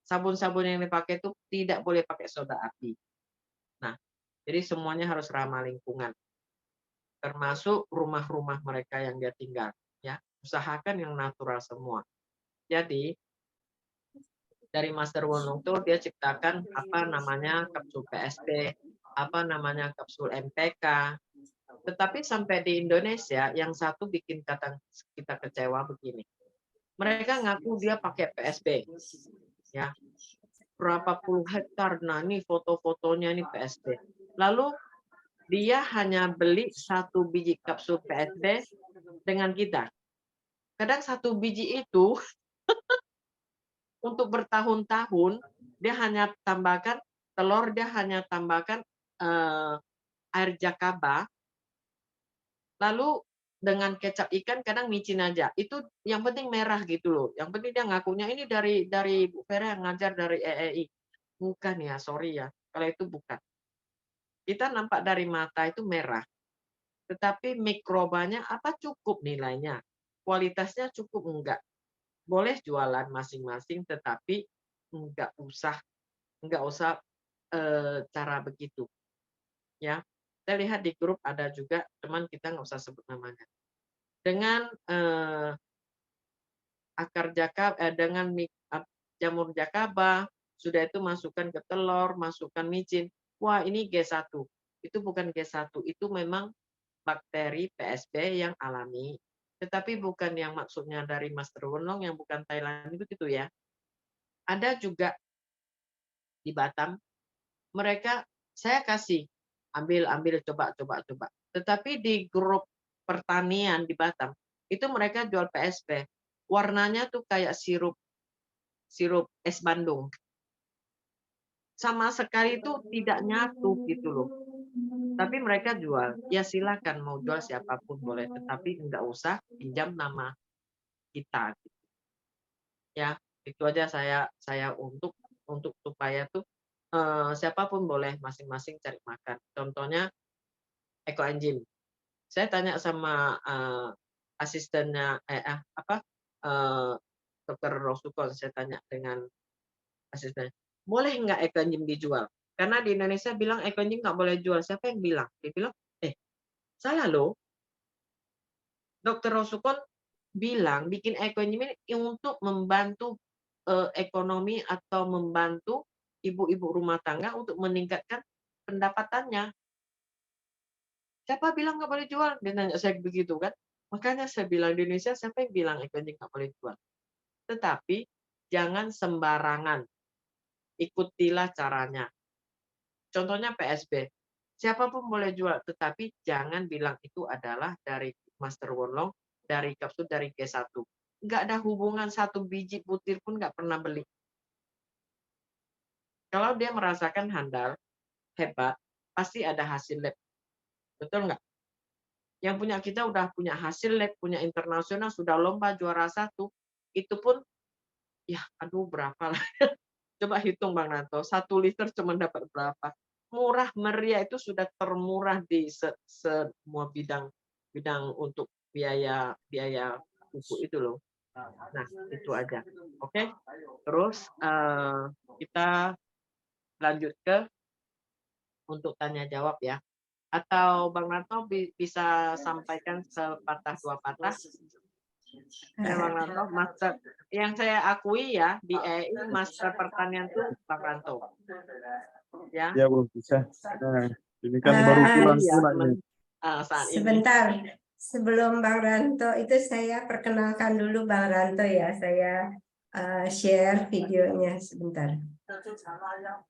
Sabun-sabun yang dipakai itu tidak boleh pakai soda api. Nah, jadi semuanya harus ramah lingkungan. Termasuk rumah-rumah mereka yang dia tinggal. Ya, usahakan yang natural semua. Jadi, dari Master Wonong itu dia ciptakan apa namanya kapsul PSP, apa namanya kapsul MPK. Tetapi sampai di Indonesia, yang satu bikin kita kecewa begini. Mereka ngaku dia pakai PSB. Ya, berapa puluh hektar, nah ini foto-fotonya ini PSB. Lalu dia hanya beli 1 biji kapsul PSB dengan kita. Kadang 1 biji itu untuk bertahun-tahun dia hanya tambahkan telur, dia hanya tambahkan air jakaba, lalu dengan kecap ikan kadang micin aja. Itu yang penting merah gitu loh. Yang penting dia ngakunya ini dari Bu Vera yang ngajar dari EEI. Bukan ya, sorry ya. Kalau itu bukan. Kita nampak dari mata itu merah. Tetapi mikrobanya apa cukup nilainya? Kualitasnya cukup enggak? Boleh jualan masing-masing, tetapi enggak usah cara begitu. Ya, saya lihat di grup ada juga teman kita nggak usah sebut namanya. Dengan dengan jamur jakaba, sudah itu masukkan ke telur, masukkan micin. Wah, ini G1. Itu bukan G1, itu memang bakteri PSB yang alami. Tetapi bukan yang maksudnya dari Master Wenlong yang bukan Thailand itu gitu ya. Ada juga di Batam, mereka saya kasih ambil coba. Tetapi di grup pertanian di Batam itu mereka jual PSB. Warnanya tuh kayak sirup es Bandung. Sama sekali itu tidak nyatu gitu loh. Tapi mereka jual. Ya silakan mau jual siapapun boleh, tetapi enggak usah pinjam nama kita. Ya, itu aja saya untuk supaya tuh siapapun boleh masing-masing cari makan. Contohnya Eco Engine. Saya tanya sama asistennya Dokter Rosukon, saya tanya dengan asisten, boleh nggak Eco Engine dijual? Karena di Indonesia bilang Eco Engine nggak boleh jual. Siapa yang bilang? Dia bilang, salah loh. Dokter Rosukon bilang bikin Eco Engine ini untuk membantu ekonomi atau membantu ibu-ibu rumah tangga untuk meningkatkan pendapatannya. Siapa bilang nggak boleh jual? Dia nanya saya begitu kan. Makanya saya bilang di Indonesia siapa yang bilang Eco Engine nggak boleh jual? Tetapi jangan sembarangan. Ikutilah caranya. Contohnya PSB. Siapapun boleh jual, tetapi jangan bilang itu adalah dari Master Wenlong, dari kapsul dari G1. Nggak ada hubungan, 1 biji butir pun nggak pernah beli. Kalau dia merasakan handal, hebat, pasti ada hasil lab. Betul nggak? Yang punya kita udah punya hasil lab, punya internasional, sudah lomba juara 1, itu pun, ya aduh berapa lah. Coba hitung Bang Nanto, 1 liter cuma dapat berapa? Murah meriah, itu sudah termurah di semua bidang untuk biaya buku itu loh. Nah, itu aja. Oke. Terus kita lanjut ke untuk tanya jawab ya. Atau Bang Ranto bisa sampaikan sepatah dua patah? Ya, Bang Ranto, master yang saya akui ya di EI master pertanian tuh Bang Ranto. Ya. Ya, Bu, bisa. Nah, ini kan baru pulang Iya, pula ini. saat ini. Sebentar, sebelum Bang Ranto itu saya perkenalkan dulu Bang Ranto ya. Saya share videonya sebentar. Video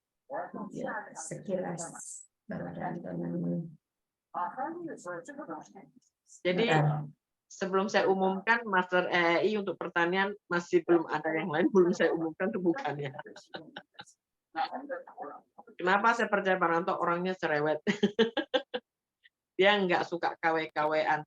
sekilas Bang Ranto namanya. Jadi Bentar. sebelum saya umumkan Master EI untuk pertanian masih belum ada yang lain, belum saya umumkan tuh bukannya. Kenapa saya percaya Bang Ranto orangnya cerewet. Dia nggak suka KW-KW-an.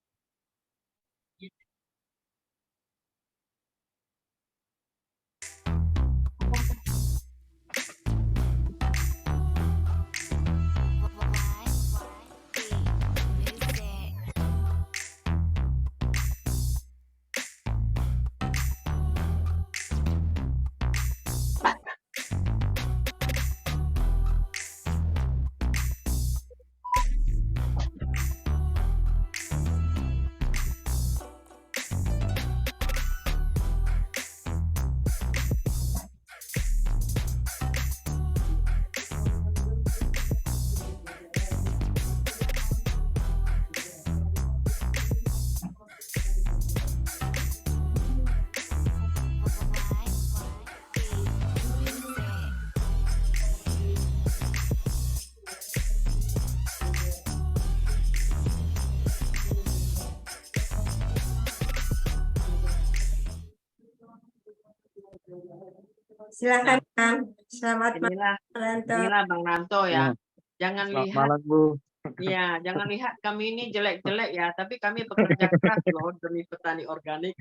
Silakan Bang. Selamat Inilah, malam Bang Ranto. inilah Bang Ranto ya. Jangan Selamat lihat, malam, Bu. ya, jangan lihat kami ini jelek-jelek ya, tapi kami bekerja keras loh demi petani organik.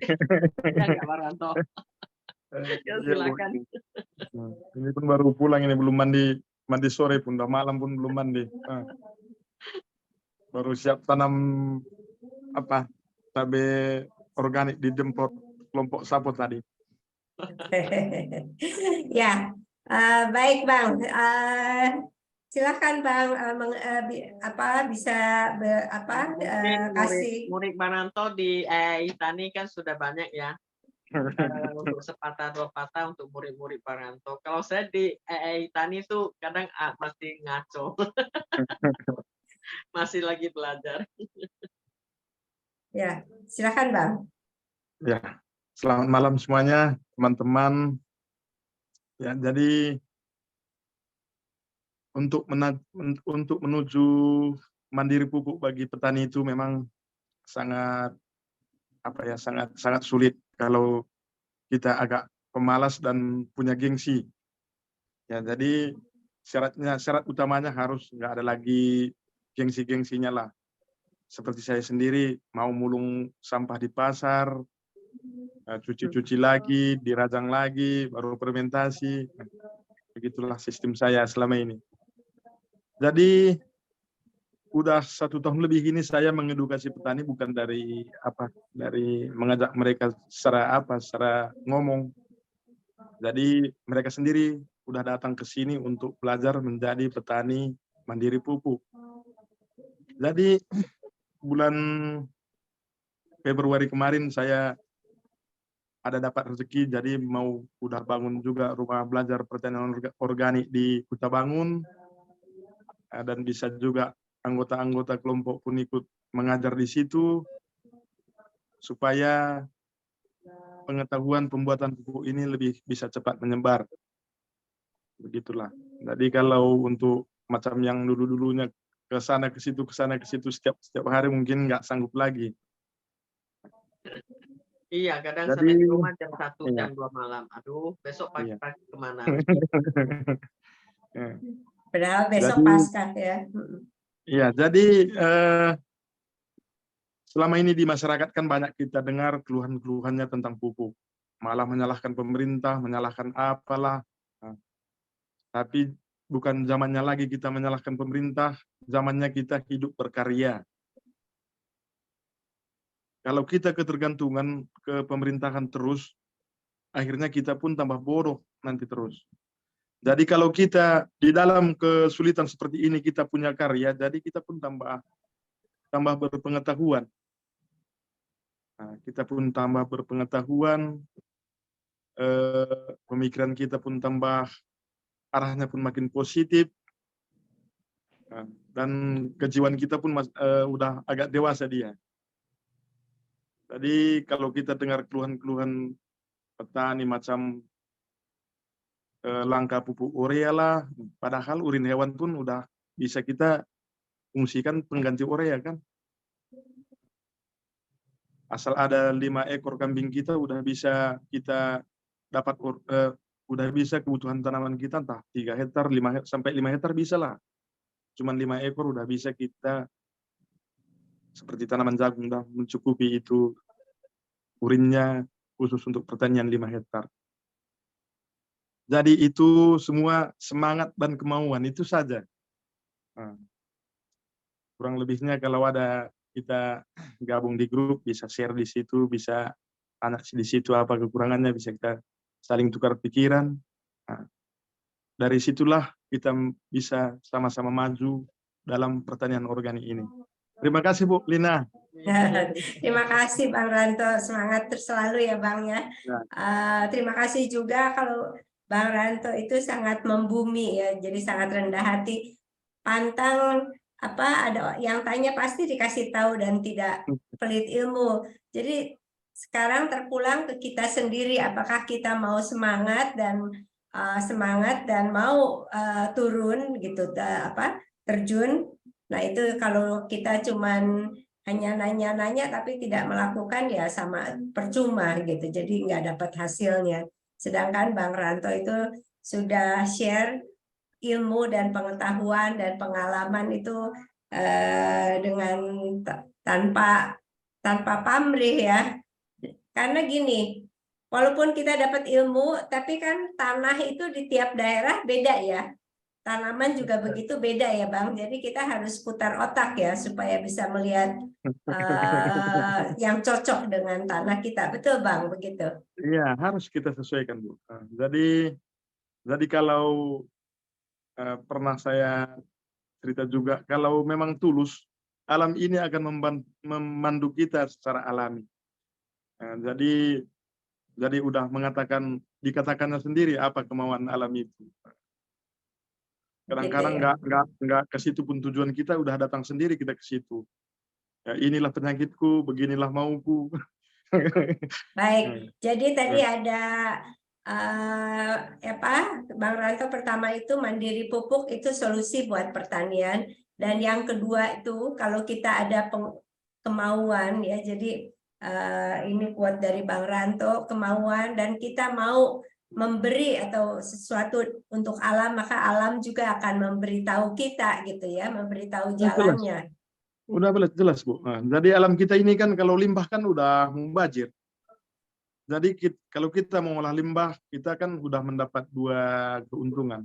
Ya nggak Bang Ranto? Ya Iya, Bu. silakan. Ini pun baru pulang ini, belum mandi sore pun, udah malam pun belum mandi. Baru siap tanam cabai organik di Demprot kelompok Sapo tadi. Ya, baik Bang. Silakan Bang, bisa kasih. Murid Bang Ranto di Tani kan sudah banyak ya. Untuk sepatah dua patah untuk murid-murid Bang Ranto. Kalau saya di Tani tuh kadang masih ngaco. Masih lagi belajar. Ya, silakan Bang. Ya, selamat malam semuanya, teman-teman. Ya, jadi untuk menuju mandiri pupuk bagi petani itu memang sangat sangat sulit kalau kita agak pemalas dan punya gengsi. Ya, jadi syarat utamanya harus nggak ada lagi gengsi-gengsinya lah. Seperti saya sendiri mau mulung sampah di pasar, cuci-cuci lagi, dirajang lagi, baru fermentasi. Begitulah sistem saya selama ini. Jadi udah 1 tahun lebih ini saya mengedukasi petani bukan dari mengajak mereka secara ngomong. Jadi mereka sendiri udah datang ke sini untuk belajar menjadi petani mandiri pupuk. Jadi bulan Februari kemarin saya ada dapat rezeki, jadi udah bangun juga rumah belajar pertanian organik di Kutabangun, dan bisa juga anggota-anggota kelompok pun ikut mengajar di situ supaya pengetahuan pembuatan pupuk ini lebih bisa cepat menyebar. Begitulah. Jadi kalau untuk macam yang dulu-dulunya ke sana ke situ setiap hari mungkin nggak sanggup lagi. Iya, kadang Jadi, sampai di rumah jam 1, iya. jam 2 malam. Aduh, besok pagi-pagi kemana? Padahal besok Jadi, Paskah ya. iya, jadi selama ini di masyarakat kan banyak kita dengar keluhan-keluhannya tentang pupuk. Malah menyalahkan pemerintah, menyalahkan apalah. Nah, tapi bukan zamannya lagi kita menyalahkan pemerintah, zamannya kita hidup berkarya. Kalau kita ketergantungan ke pemerintahan terus, akhirnya kita pun tambah bodoh nanti terus. Jadi kalau kita di dalam kesulitan seperti ini kita punya karya, jadi kita pun tambah berpengetahuan. Nah, kita pun tambah berpengetahuan, pemikiran kita pun tambah, arahnya pun makin positif. Nah, dan kejiwaan kita pun udah agak dewasa dia. Jadi kalau kita dengar keluhan-keluhan petani macam langka pupuk urea lah, padahal urin hewan pun udah bisa kita fungsikan pengganti urea kan. Asal ada 5 ekor kambing kita udah bisa kita dapat udah bisa kebutuhan tanaman kita entah 3 hektar, 5 sampai 5 hektar bisa lah. Cuman 5 ekor udah bisa kita seperti tanaman jagung udah mencukupi itu urinnya khusus untuk pertanian 5 hektar. Jadi itu semua semangat dan kemauan itu saja. Nah, kurang lebihnya kalau ada kita gabung di grup bisa share di situ, bisa anak di situ apa kekurangannya bisa kita saling tukar pikiran. Nah, dari situlah kita bisa sama-sama maju dalam pertanian organik ini. Terima kasih Bu Lina. Terima kasih Bang Ranto, semangat terus selalu ya Bang ya. Ya. Terima kasih juga kalau Bang Ranto itu sangat membumi ya, jadi sangat rendah hati, pantang ada yang tanya pasti dikasih tahu dan tidak pelit ilmu. Jadi sekarang terpulang ke kita sendiri, apakah kita mau semangat dan mau turun gitu, terjun. Nah itu kalau kita cuman hanya nanya-nanya tapi tidak melakukan ya sama percuma gitu, jadi nggak dapat hasilnya. Sedangkan Bang Ranto itu sudah share ilmu dan pengetahuan dan pengalaman itu dengan tanpa pamrih ya. Karena gini, walaupun kita dapat ilmu, tapi kan tanah itu di tiap daerah beda ya. Tanaman juga begitu beda ya Bang. Jadi kita harus putar otak ya supaya bisa melihat yang cocok dengan tanah kita. Betul Bang, begitu. Iya, harus kita sesuaikan Bu. Jadi kalau pernah saya cerita juga, kalau memang tulus, alam ini akan memandu kita secara alami. Jadi udah dikatakannya sendiri apa kemauan alam itu. Kadang-kadang nggak ke situ pun tujuan kita udah datang sendiri kita ke situ. Ya, inilah penyakitku, beginilah mauku. Baik, jadi tadi ada Bang Ranto pertama itu mandiri pupuk itu solusi buat pertanian, dan yang kedua itu kalau kita ada kemauan ya, jadi ini quote dari Bang Ranto, kemauan dan kita mau memberi atau sesuatu untuk alam, maka alam juga akan memberitahu kita gitu ya, memberitahu jalannya. Udah jelas Bu. Nah, jadi alam kita ini kan kalau limbah kan udah mubazir. Jadi kalau kita mengolah limbah, kita kan udah mendapat 2 keuntungan.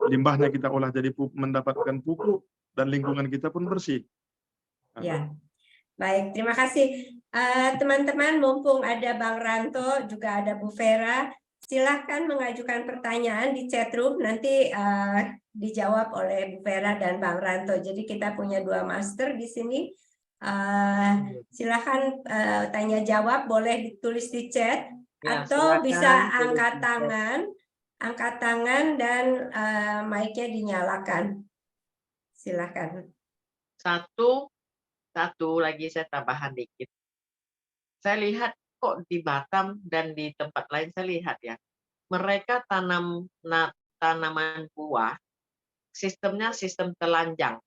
Limbahnya kita olah jadi mendapatkan pupuk dan lingkungan kita pun bersih. Ya, baik. Terima kasih teman-teman. Mumpung ada Bang Ranto, juga ada Bu Vera, silahkan mengajukan pertanyaan di chat room. Nanti dijawab oleh Bu Vera dan Bang Ranto. Jadi kita punya 2 master di sini. Silakan tanya jawab, boleh ditulis di chat ya, atau bisa angkat tangan dan mic-nya dinyalakan. Silakan. Satu lagi saya tambahan dikit. Saya lihat kok di Batam dan di tempat lain saya lihat ya, mereka tanam tanaman buah sistemnya sistem telanjang.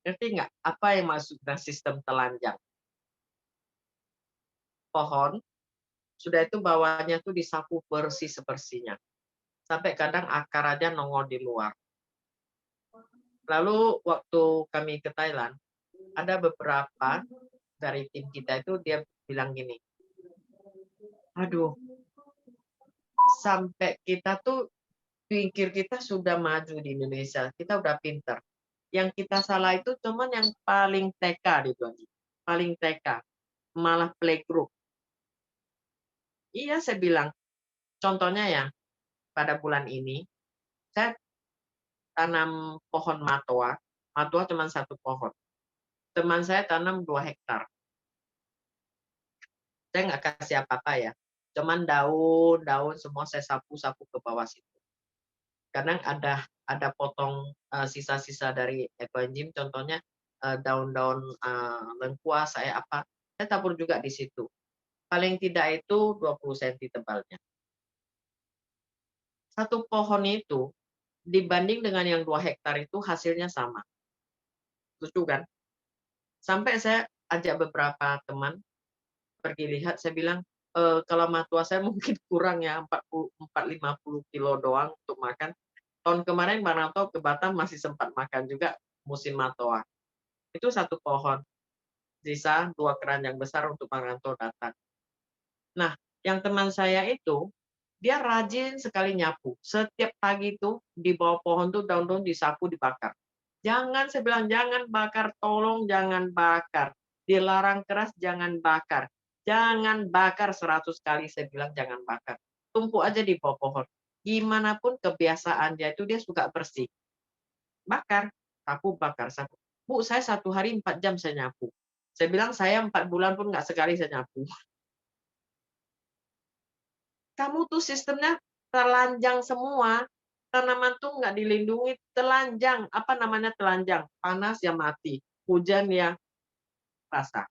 Ngerti nggak apa yang maksudnya sistem telanjang? Pohon sudah itu bawahnya tuh disapu bersih sebersihnya, sampai kadang akar aja nongol di luar. Lalu waktu kami ke Thailand, ada beberapa dari tim kita itu dia bilang gini, aduh, sampai kita tuh pikir kita sudah maju di Indonesia, kita udah pinter. Yang kita salah itu cuman yang paling TK gitu, paling TK, malah playgroup. Iya saya bilang, contohnya ya, pada bulan ini, saya tanam pohon matoa. Matoa cuma 1 pohon. Teman saya tanam 2 hektar. Saya nggak kasih apa-apa ya, cuman daun-daun semua saya sapu-sapu ke bawah situ. Kadang ada potong sisa-sisa dari ekoenzim, contohnya daun-daun lengkuas, saya tabur juga di situ. Paling tidak itu 20 cm tebalnya. 1 pohon itu dibanding dengan yang 2 hektar itu hasilnya sama. Lucu kan? Sampai saya ajak beberapa teman pergi lihat, saya bilang, kalau matua saya mungkin kurang ya 50 kilo doang untuk makan. Tahun kemarin Bang Ranto ke Batam masih sempat makan juga musim matoa. Itu 1 pohon. Sisa 2 keranjang besar untuk Bang Ranto datang. Nah, yang teman saya itu, dia rajin sekali nyapu. Setiap pagi itu di bawah pohon tuh daun-daun disapu, dibakar. Jangan, saya bilang, jangan bakar, tolong jangan bakar. Dilarang keras, jangan bakar. Jangan bakar 100 kali, saya bilang jangan bakar. Tumpuk aja di bawah pohon. Gimana pun kebiasaan dia itu, dia suka bersih. Bakar, sapu, bakar, sapu. Bu, saya 1 hari 4 jam saya nyapu. Saya bilang, saya 4 bulan pun nggak sekali saya nyapu. Kamu tuh sistemnya telanjang semua. Tanaman tuh nggak dilindungi, telanjang. Apa namanya telanjang? Panas ya mati, hujan ya basah.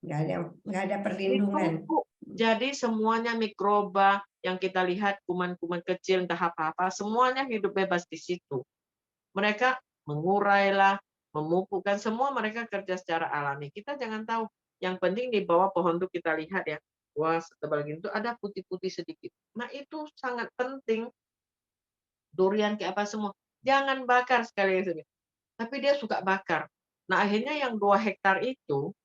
Nggak ada perlindungan. Ditumpuk. Jadi semuanya mikroba yang kita lihat, kuman-kuman kecil, entah apa-apa, semuanya hidup bebas di situ. Mereka mengurailah, memupukkan, semua mereka kerja secara alami. Kita jangan tahu. Yang penting di bawah pohon tuh kita lihat ya, wah setebal gini tuh ada putih-putih sedikit. Nah itu sangat penting. Durian kayak apa semua. Jangan bakar sekali lagi. Tapi dia suka bakar. Nah akhirnya yang 2 hektar itu,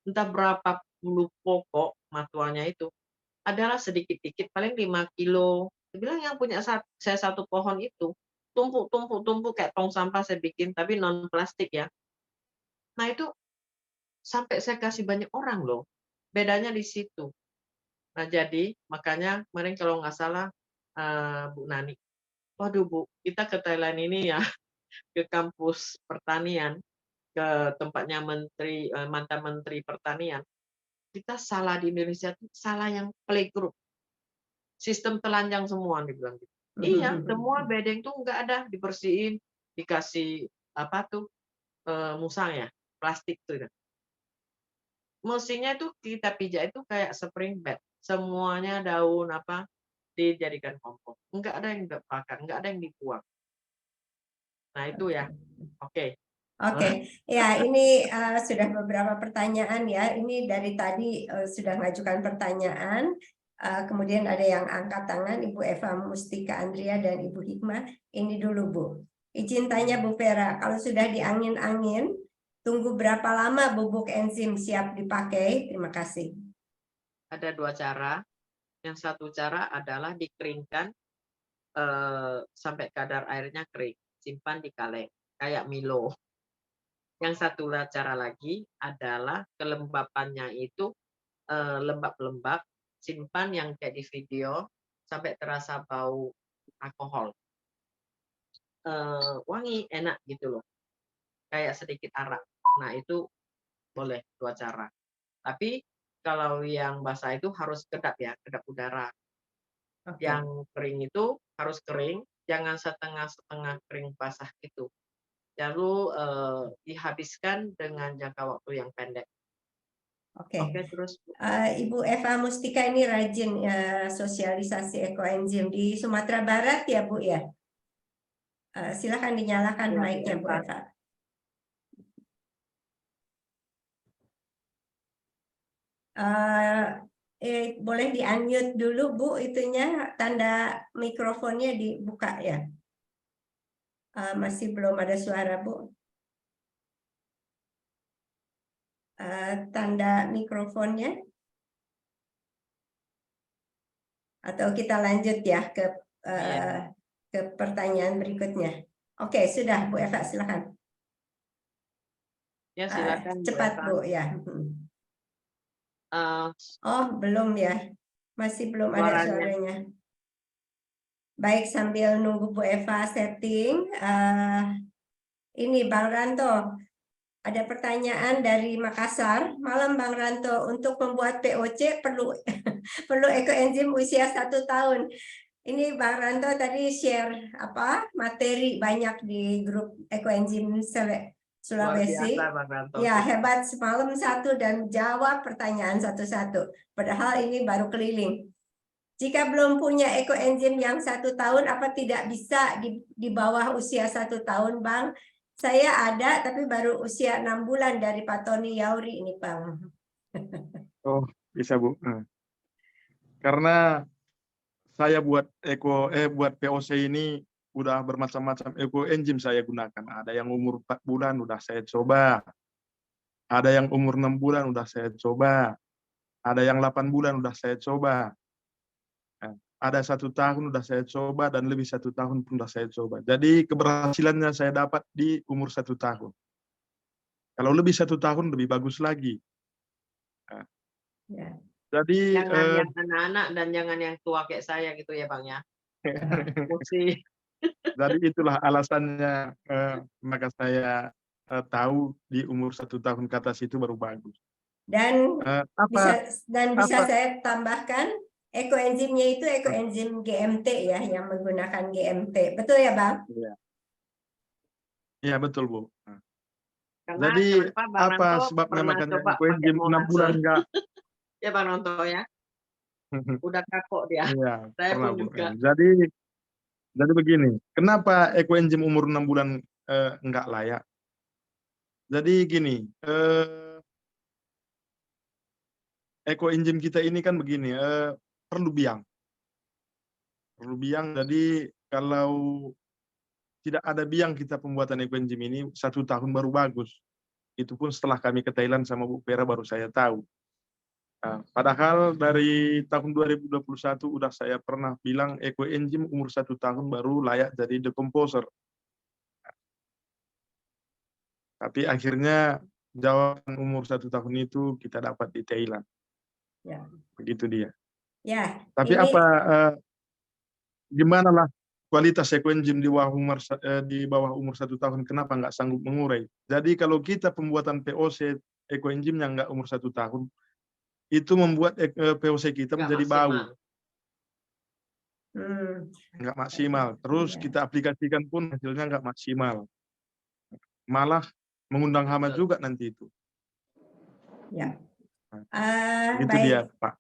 entah berapa puluh pokok matuanya itu, adalah sedikit-dikit, paling 5 kilo. Saya bilang yang punya saya 1 pohon itu, tumpuk kayak tong sampah saya bikin, tapi non plastik ya. Nah itu sampai saya kasih banyak orang loh. Bedanya di situ. Nah jadi makanya kemarin kalau nggak salah Bu Nani, waduh Bu, kita ke Thailand ini ya, ke kampus pertanian, ke tempatnya mantan Menteri Pertanian, kita salah di Indonesia itu salah yang playgroup. Sistem telanjang semua dibilang gitu. Iya, semua bedeng tuh nggak ada, dibersihin, dikasih apa tuh musang ya, plastik tuh. Mestinya itu kita pijak itu kayak spring bed, semuanya daun apa dijadikan kompos. Nggak ada yang dibakar, nggak ada yang dibuang. Nah itu ya, oke. Oke, ya ini sudah beberapa pertanyaan ya. Ini dari tadi sudah mengajukan pertanyaan. Kemudian ada yang angkat tangan, Ibu Eva Mustika Andrea dan Ibu Hikmah. Ini dulu Bu. Izin tanya Bu Vera, kalau sudah diangin-angin, tunggu berapa lama bubuk enzim siap dipakai? Terima kasih. Ada 2 cara. Yang satu cara adalah dikeringkan sampai kadar airnya kering, simpan di kaleng, kayak Milo. Yang satu cara lagi adalah kelembapannya itu lembab-lembab, simpan yang kayak di video sampai terasa bau alkohol. Wangi, enak gitu loh. Kayak sedikit arak. Nah, itu boleh 2 cara. Tapi kalau yang basah itu harus kedap ya, kedap udara. Oke. Yang kering itu harus kering, jangan setengah-setengah kering basah gitu. Lalu dihabiskan dengan jangka waktu yang pendek. Oke. Oke, terus Ibu Eva Mustika ini rajin sosialisasi ekoenzim di Sumatera Barat ya Bu ya. Silakan dinyalakan ya, mic-nya Bu Eva. Boleh di-unmute dulu Bu, itunya tanda mikrofonnya dibuka ya. Masih belum ada suara Bu. Tanda mikrofonnya. Atau kita lanjut ya ke pertanyaan berikutnya. Oke, sudah Bu Eva, silakan. Ya, silakan Cepat Bu ya. Oh, belum ya. Masih belum ada suaranya. Baik, sambil nunggu Bu Eva setting, ini Bang Ranto, ada pertanyaan dari Makassar. Malam Bang Ranto, untuk membuat POC perlu perlu ekoenzim usia 1 tahun. Ini Bang Ranto tadi share materi banyak di grup ekoenzim Luar Sulawesi. biasa Bang Ranto. Ya, hebat, semalam satu dan jawab pertanyaan satu-satu. Padahal ini baru keliling. Jika belum punya ekoenzim yang 1 tahun, apa tidak bisa di bawah usia 1 tahun, Bang? Saya ada, tapi baru usia 6 bulan dari Pak Tony Yauri ini, Bang. Oh, bisa Bu. Karena saya buat buat POC ini udah bermacam-macam ekoenzim saya gunakan. Ada yang umur 4 bulan udah saya coba. Ada yang umur 6 bulan udah saya coba. Ada yang 8 bulan udah saya coba. Ada 1 tahun udah saya coba dan lebih 1 tahun pun udah saya coba. Jadi keberhasilannya saya dapat di umur 1 tahun. Kalau lebih 1 tahun lebih bagus lagi. Ya. Jadi Jangan yang anak-anak dan jangan yang tua kayak saya gitu ya Bang ya. Emosi. jadi itulah alasannya maka saya tahu di umur 1 tahun ke atas itu baru bagus. Dan Apa bisa saya tambahkan, ekoenzimnya itu ekoenzim GMT ya, yang menggunakan GMT. Betul ya, Bang? Iya betul Bu. Karena Jadi kenapa Bang apa Ranto sebabnya pernah makanya coba ekoenzim pakai 6 bulan Monase. enggak? Ya Bang Ranto ya. Udah kapok dia. Iya, Saya pernah pun Bu. juga. Jadi begini, kenapa ekoenzim umur 6 bulan enggak layak? Jadi gini, ekoenzim kita ini kan begini, perlu biang. Perlu biang, jadi kalau tidak ada biang kita pembuatan ekoenzim ini 1 tahun baru bagus. Itu pun setelah kami ke Thailand sama Bu Vera baru saya tahu. Padahal dari tahun 2021 udah saya pernah bilang ekoenzim umur 1 tahun baru layak jadi decomposer. Tapi akhirnya jawaban umur 1 tahun itu kita dapat di Thailand. Ya. Begitu dia. Ya. Tapi ini gimana lah kualitas ekoenzim di bawah umur 1 tahun, kenapa nggak sanggup mengurai? Jadi kalau kita pembuatan POC ekoenzimnya nggak umur 1 tahun, itu membuat POC kita Nggak menjadi bau, maksimal. nggak maksimal. Terus Ya. kita aplikasikan pun hasilnya nggak maksimal. Malah mengundang hama juga nanti itu. Ya. Itu Baik. dia, Pak.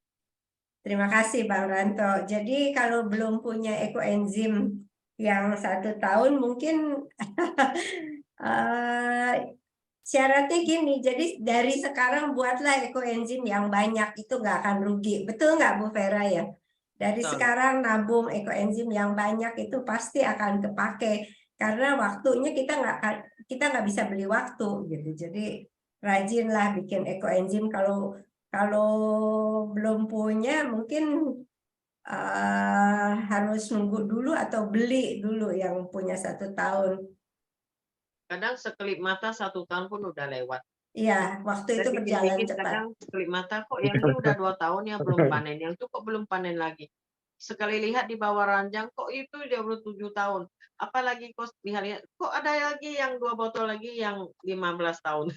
Terima kasih Bang Ranto. Jadi kalau belum punya ekoenzim yang 1 tahun, mungkin syaratnya gini, jadi dari sekarang buatlah ekoenzim yang banyak, itu nggak akan rugi. Betul nggak Bu Vera ya? Dari Betul. sekarang nabung ekoenzim yang banyak itu pasti akan kepake, karena waktunya kita nggak bisa beli waktu gitu. Jadi rajinlah bikin ekoenzim. Kalau belum punya mungkin harus nunggu dulu atau beli dulu yang punya 1 tahun. Kadang sekelip mata 1 tahun pun udah lewat. Iya, waktu itu Saya berjalan dikit-dikit cepat. kadang sekelip mata kok yang ini udah 2 tahun ya belum panen, yang itu kok belum panen lagi. Sekali lihat di bawah ranjang kok itu dia udah 7 tahun. Apalagi kok lihat kok ada lagi yang 2 botol lagi yang 15 tahun.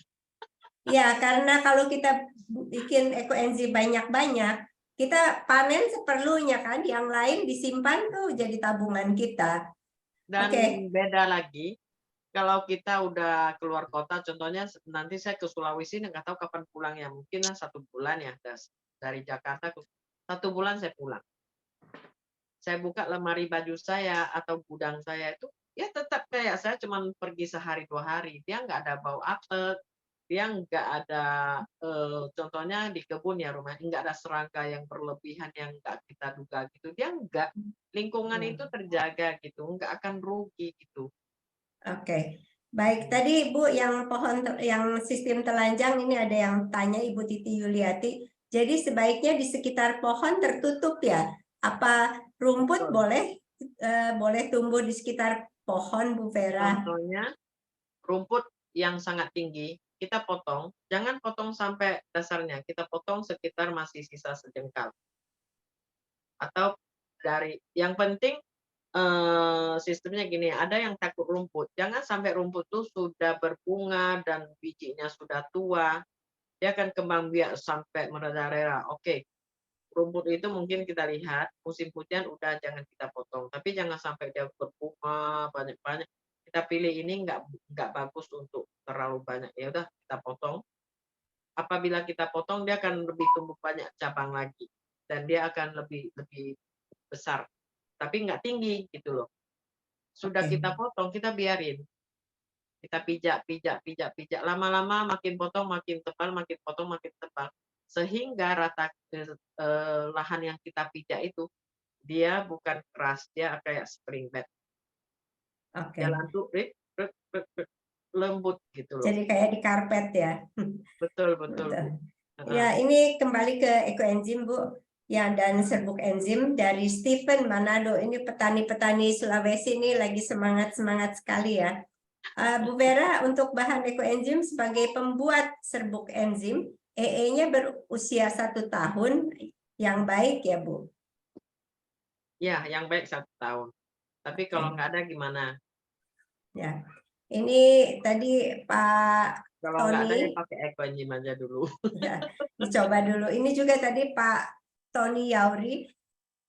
Ya, karena kalau kita bikin ekoenzim banyak-banyak, kita panen seperlunya kan, yang lain disimpan tuh jadi tabungan kita. Dan Oke. beda lagi, kalau kita udah keluar kota, contohnya nanti saya ke Sulawesi, nggak tahu kapan pulangnya, mungkin 1 bulan ya, dari Jakarta ke 1 bulan saya pulang. Saya buka lemari baju saya atau gudang saya itu, ya tetap kayak saya cuma pergi sehari 2 hari, dia nggak ada bau apek, dia nggak ada contohnya di kebun ya rumah, nggak ada serangga yang berlebihan yang nggak kita duga gitu, dia nggak. Lingkungan itu terjaga gitu, nggak akan rugi gitu. Oke. Baik, tadi Bu yang yang sistem telanjang ini ada yang tanya Ibu Titi Yuliati. Jadi sebaiknya di sekitar pohon tertutup ya? Apa rumput boleh tumbuh di sekitar pohon, Bu Vera? Contohnya rumput yang sangat tinggi, kita potong, jangan potong sampai dasarnya, kita potong sekitar masih sisa sejengkal. Atau yang penting sistemnya gini, ada yang takut rumput, jangan sampai rumput tuh sudah berbunga dan bijinya sudah tua, dia akan kembang biak sampai mereda-reda. Oke, rumput itu mungkin kita lihat musim hujan udah jangan kita potong, tapi jangan sampai dia berbunga banyak-banyak. Kita pilih ini nggak bagus untuk terlalu banyak, ya udah kita potong. Apabila kita potong dia akan lebih tumbuh banyak cabang lagi dan dia akan lebih lebih besar, tapi nggak tinggi gitu loh. Sudah Oke. kita potong, kita biarin. Kita pijak, lama-lama makin potong makin tebal, makin potong makin tebal. Sehingga rata lahan yang kita pijak itu dia bukan keras, dia kayak spring bed. Oke. Jalan tuh lembut gitu loh. Jadi kayak di karpet ya. Betul, betul, Bu. Betul. Ya, ini kembali ke ekoenzim, Bu. Ya, dan serbuk enzim dari Stephen Manado. Ini petani-petani Sulawesi ini lagi semangat-semangat sekali ya. Bu Vera, untuk bahan ekoenzim sebagai pembuat serbuk enzim, EE-nya berusia 1 tahun, yang baik ya, Bu? Ya, yang baik 1 tahun. Tapi kalau nggak ada gimana? Ya, ini tadi Pak Kalau nggak ada ya Tony, pakai ekoenzim aja dulu. ya, dicoba dulu. Ini juga tadi Pak Tony Yauri,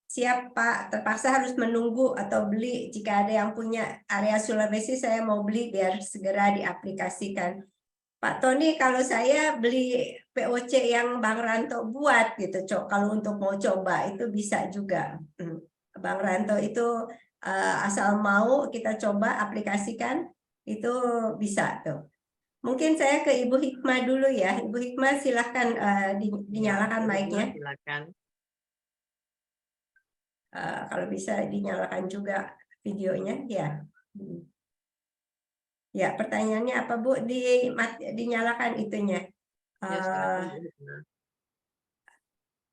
siap Pak, terpaksa harus menunggu atau beli. Jika ada yang punya area Sulawesi, saya mau beli biar segera diaplikasikan. Pak Tony, kalau saya beli POC yang Bang Ranto buat gitu, kalau untuk mau coba itu bisa juga. Bang Ranto itu asal mau kita coba aplikasikan itu bisa tuh. Mungkin saya ke Ibu Hikmah dulu ya. Ibu Hikmah silahkan dinyalakan Ya, mic-nya. silakan. Kalau bisa dinyalakan juga videonya ya. Ya, pertanyaannya apa Bu? Dinyalakan itunya. Ya, silakan, Bu Hikmah.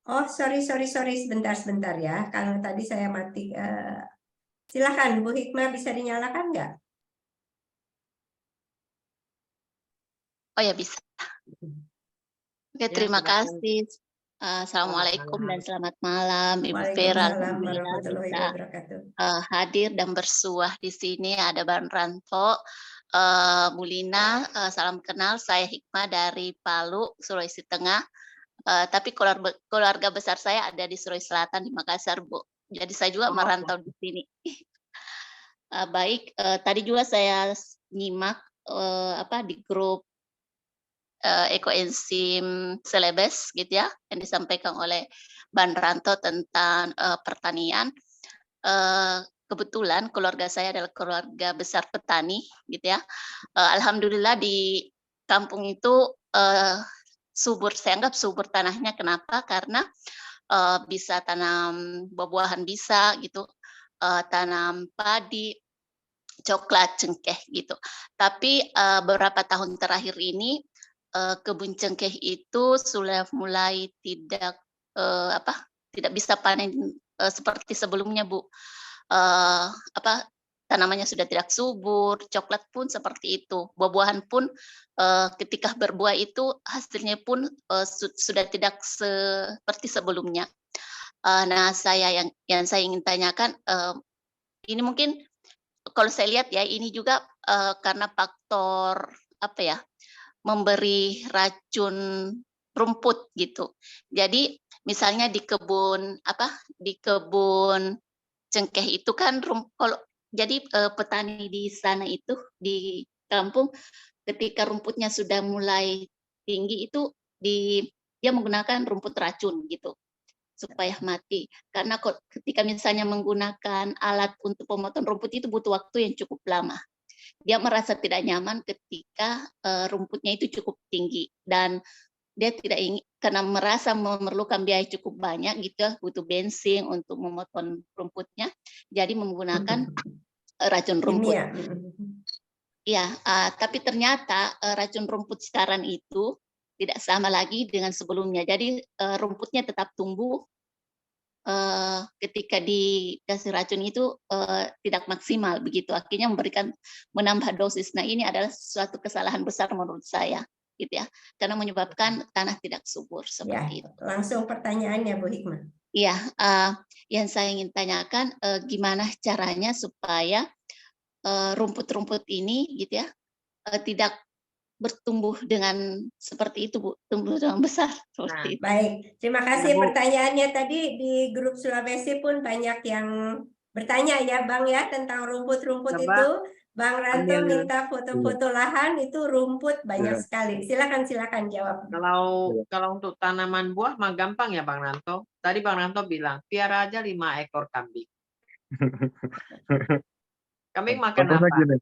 Oh, sorry, sebentar ya. Kalau tadi saya mati. Silakan Bu Hikmah, bisa dinyalakan nggak? Oh ya bisa. Oke, Ya, terima silakan. kasih. Assalamualaikum dan selamat malam Ibu Vera. Waalaikumsalam Alhamdulillah warahmatullahi bisa wabarakatuh. hadir dan bersuah di sini. Ada Bang Ranto, Bu Lina, salam kenal. Saya Hikmah dari Palu, Sulawesi Tengah. Tapi keluarga besar saya ada di Sulawesi Selatan di Makassar, Bu. Jadi saya juga merantau di sini. Baik, tadi juga saya nyimak di grup ekoenzim Celebes gitu ya, yang disampaikan oleh Bang Ranto tentang pertanian. Kebetulan keluarga saya adalah keluarga besar petani gitu ya. Alhamdulillah di kampung itu subur, saya anggap subur tanahnya. Kenapa? Karena bisa tanam buah-buahan bisa gitu, tanam padi, coklat, cengkeh gitu. Tapi beberapa tahun terakhir ini kebun cengkeh itu sudah mulai tidak bisa panen seperti sebelumnya, Bu. Tanamannya sudah tidak subur, coklat pun seperti itu. Buah-buahan pun ketika berbuah itu hasilnya pun sudah tidak seperti sebelumnya. Nah, yang saya ingin tanyakan, ini mungkin kalau saya lihat ya, ini juga karena faktor memberi racun rumput gitu. Jadi misalnya di kebun cengkeh itu kan petani di sana itu di kampung ketika rumputnya sudah mulai tinggi itu dia menggunakan rumput racun gitu supaya mati. Karena ketika misalnya menggunakan alat untuk pemotong rumput itu butuh waktu yang cukup lama. Dia merasa tidak nyaman ketika rumputnya itu cukup tinggi dan dia tidak ingin karena merasa memerlukan biaya cukup banyak gitu, butuh bensin untuk memotong rumputnya, jadi menggunakan racun rumput. Ya, tapi ternyata racun rumput sekarang itu tidak sama lagi dengan sebelumnya. Jadi rumputnya tetap tumbuh. Ketika dikasih racun itu tidak maksimal begitu, akhirnya menambah dosis. Nah, ini adalah suatu kesalahan besar menurut saya gitu ya, karena menyebabkan tanah tidak subur seperti itu. Langsung pertanyaannya Bu Hikmah. Iya, yang saya ingin tanyakan, gimana caranya supaya, rumput-rumput ini gitu ya, tidak bertumbuh dengan seperti itu, Bu, tumbuh dengan besar Nah, seperti itu. Baik, terima ya kasih Bu, pertanyaannya tadi di grup Sulawesi pun banyak yang bertanya ya Bang ya tentang rumput-rumput coba itu. Bang Ranto ambil minta foto-foto lahan itu rumput banyak Iya, sekali. Silakan jawab. kalau iya. kalau untuk tanaman buah mah gampang ya Bang Ranto. Tadi Bang Ranto bilang piara aja 5 ekor kambing. Kambing makan Contohnya apa? gini,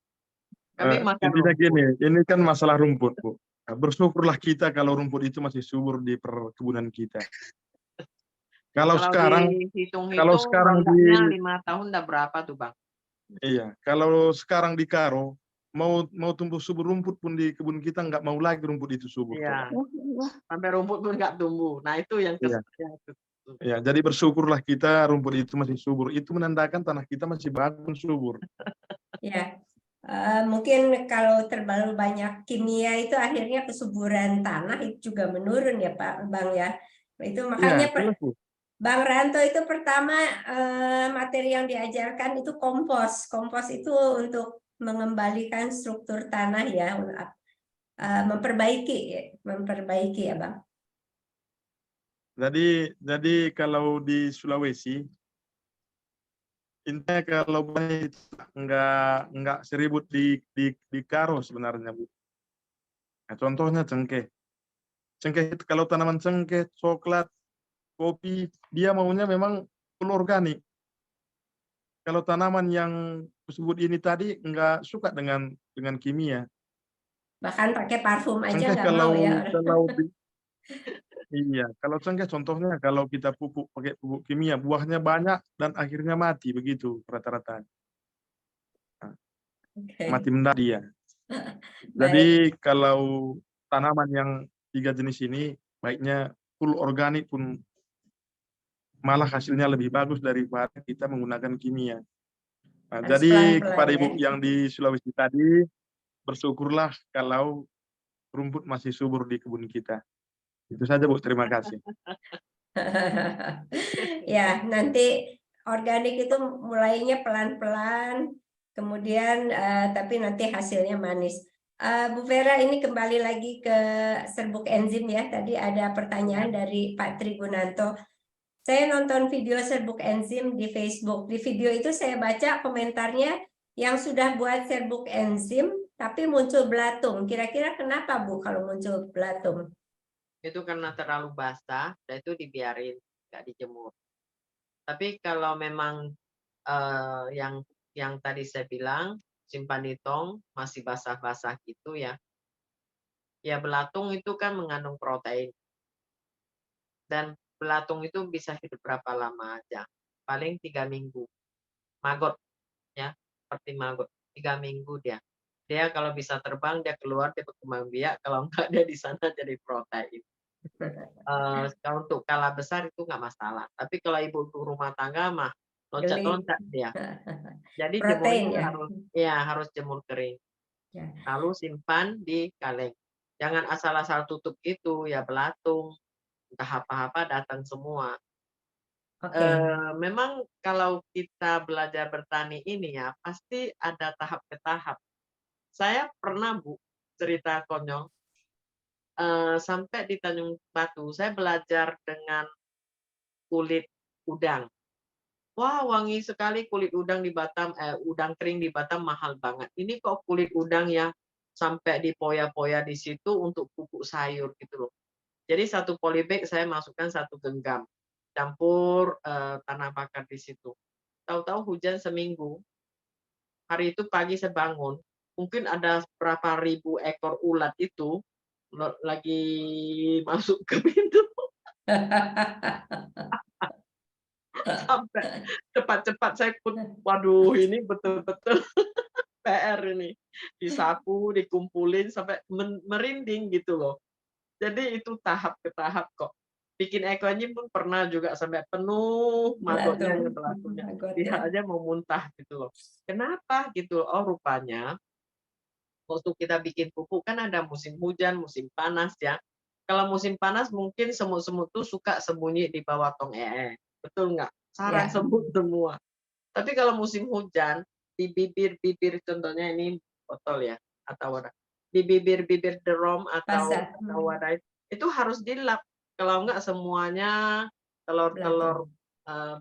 Kambing makan intinya rumput. gini, ini kan masalah rumput, Bu. Nah, bersyukurlah kita kalau rumput itu masih subur di perkebunan kita. Kalau Kalau sekarang, kalau dihitung-hitung sekarang ronggaknya di 5 tahun udah berapa tuh Bang? Iya, kalau sekarang di Karo, mau tumbuh subur rumput pun di kebun kita nggak mau lagi rumput itu subur, coba. Iya, Wah wah, sampai rumput pun nggak tumbuh. Nah itu yang Iya, yang itu. iya. Jadi bersyukurlah kita rumput itu masih subur. Itu menandakan tanah kita masih bagus subur. Ya, mungkin kalau terlalu banyak kimia itu akhirnya kesuburan tanah itu juga menurun ya Pak Bang ya. Itu Iya, makanya jelas, Bu. Bang Ranto itu pertama materi yang diajarkan itu kompos. Kompos itu untuk mengembalikan struktur tanah ya, memperbaiki ya Bang. Jadi kalau di Sulawesi, intinya kalau banyak itu nggak seribut di Karo sebenarnya, Bu. Nah, contohnya cengkeh. Cengkeh itu kalau tanaman cengkeh, coklat, kopi, dia maunya memang full organik. Kalau tanaman yang disebut ini tadi nggak suka dengan kimia. Bahkan pakai parfum aja Cengkeh nggak mau kalau ya. kalau di, iya, kalau cengkeh contohnya kalau kita pupuk pakai pupuk kimia, buahnya banyak dan akhirnya mati begitu rata-rata. Nah, mati Oke. mendadak dia. Baik. Jadi kalau tanaman yang 3 jenis ini baiknya full organik pun malah hasilnya lebih bagus daripada kita menggunakan kimia. Nah, Harus jadi pelan-pelan kepada ya. Ibu yang di Sulawesi tadi, bersyukurlah kalau rumput masih subur di kebun kita. Itu saja, Bu. Terima kasih. Ya, nanti organik itu mulainya pelan-pelan, kemudian tapi nanti hasilnya manis. Bu Vera, ini kembali lagi ke serbuk enzim ya. Tadi ada pertanyaan dari Pak Trigunanto. Saya nonton video serbuk enzim di Facebook. Di video itu saya baca komentarnya yang sudah buat serbuk enzim, tapi muncul belatung. Kira-kira kenapa Bu kalau muncul belatung? Itu karena terlalu basah, dan itu dibiarin, nggak dijemur. Tapi kalau memang yang tadi saya bilang simpan di tong masih basah-basah gitu ya, ya belatung itu kan mengandung protein dan belatung itu bisa hidup berapa lama aja, paling 3 minggu. Maggot ya, seperti maggot 3 minggu dia. Dia kalau bisa terbang dia keluar dia berkembang biak, kalau enggak dia di sana jadi protein. Kalau untuk skala besar itu nggak masalah, tapi kalau ibu rumah tangga mah Geli. loncat-loncat dia. Jadi Protein jemurnya ya. harus jemur kering, Ya. lalu simpan di kaleng. Jangan asal-asal tutup itu, ya belatung, entah apa-apa datang semua. Oke. Memang kalau kita belajar bertani ini ya, pasti ada tahap ke tahap. Saya pernah Bu, cerita konyol, sampai di Tanjung Batu, saya belajar dengan kulit udang. Wah, wangi sekali kulit udang di Batam, udang kering di Batam mahal banget. Ini kok kulit udang ya sampai dipoya-poya di situ untuk pupuk sayur gitu loh. Jadi 1 polybag saya masukkan 1 genggam, campur tanah bakar di situ. Tahu-tahu hujan seminggu. Hari itu pagi saya bangun, mungkin ada berapa ribu ekor ulat itu lagi masuk ke pintu. Sampai cepat-cepat saya pun, waduh ini betul-betul PR ini. Disapu, dikumpulin sampai merinding gitu loh. Jadi itu tahap ke tahap kok. Bikin ekoenzim pun pernah juga sampai penuh maggotnya Belatung. ya belatunya. Maggot Dia ya. aja mau muntah gitu loh. Kenapa gitu? Oh rupanya waktu kita bikin pupuk kan ada musim hujan, musim panas ya. Kalau musim panas mungkin semut-semut tuh suka sembunyi di bawah tong ee. betul nggak? Sarang Ya. semut semua. Tapi kalau musim hujan, di bibir-bibir, contohnya ini botol ya, atau wadah. Di bibir-bibir drum atau Basah. wadah itu harus dilap. Kalau enggak semuanya telur-telur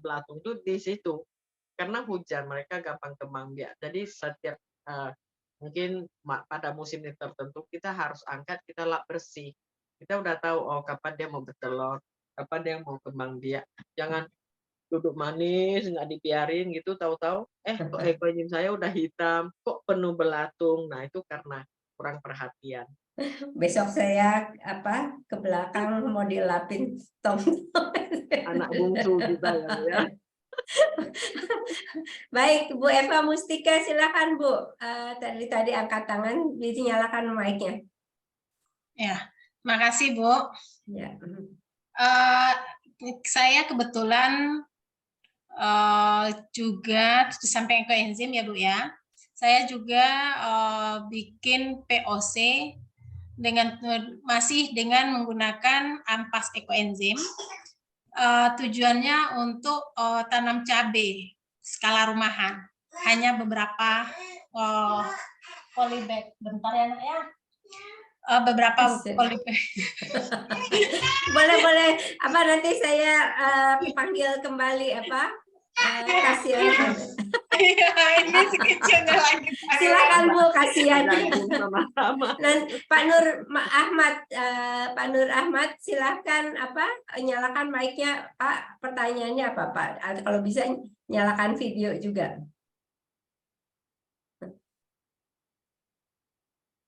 belatung itu di situ. Karena hujan mereka gampang kembang biak. Jadi setiap mungkin pada musim tertentu kita harus angkat, kita lap bersih. Kita udah tahu oh kapan dia mau bertelur, kapan dia mau kembang biak. Jangan duduk manis nggak dibiarin gitu, tahu-tahu kok ekoenzim saya udah hitam, kok penuh belatung. Nah itu karena kurang perhatian. Besok saya ke belakang mau dilapin tong. Anak bungsu kita ya. Baik, Bu Eva Mustika, silakan Bu. Tadi angkat tangan, dinyalakan mic-nya. Ya, makasih Bu. Ya. Saya kebetulan juga sampai ekoenzim ya Bu ya. Saya juga bikin POC masih dengan menggunakan ampas ekoenzim. Tujuannya untuk tanam cabai skala rumahan, hanya beberapa polybag. Bentar ya Nak ya. Beberapa polybag. Boleh nanti saya panggil kembali kasihan. Ini sketchnya lagi. Silakan Bu, kasihan. Sama-sama. Pak Nur Ahmad, silakan nyalakan mic-nya Pak. Pertanyaannya apa Pak? Kalau bisa nyalakan video juga.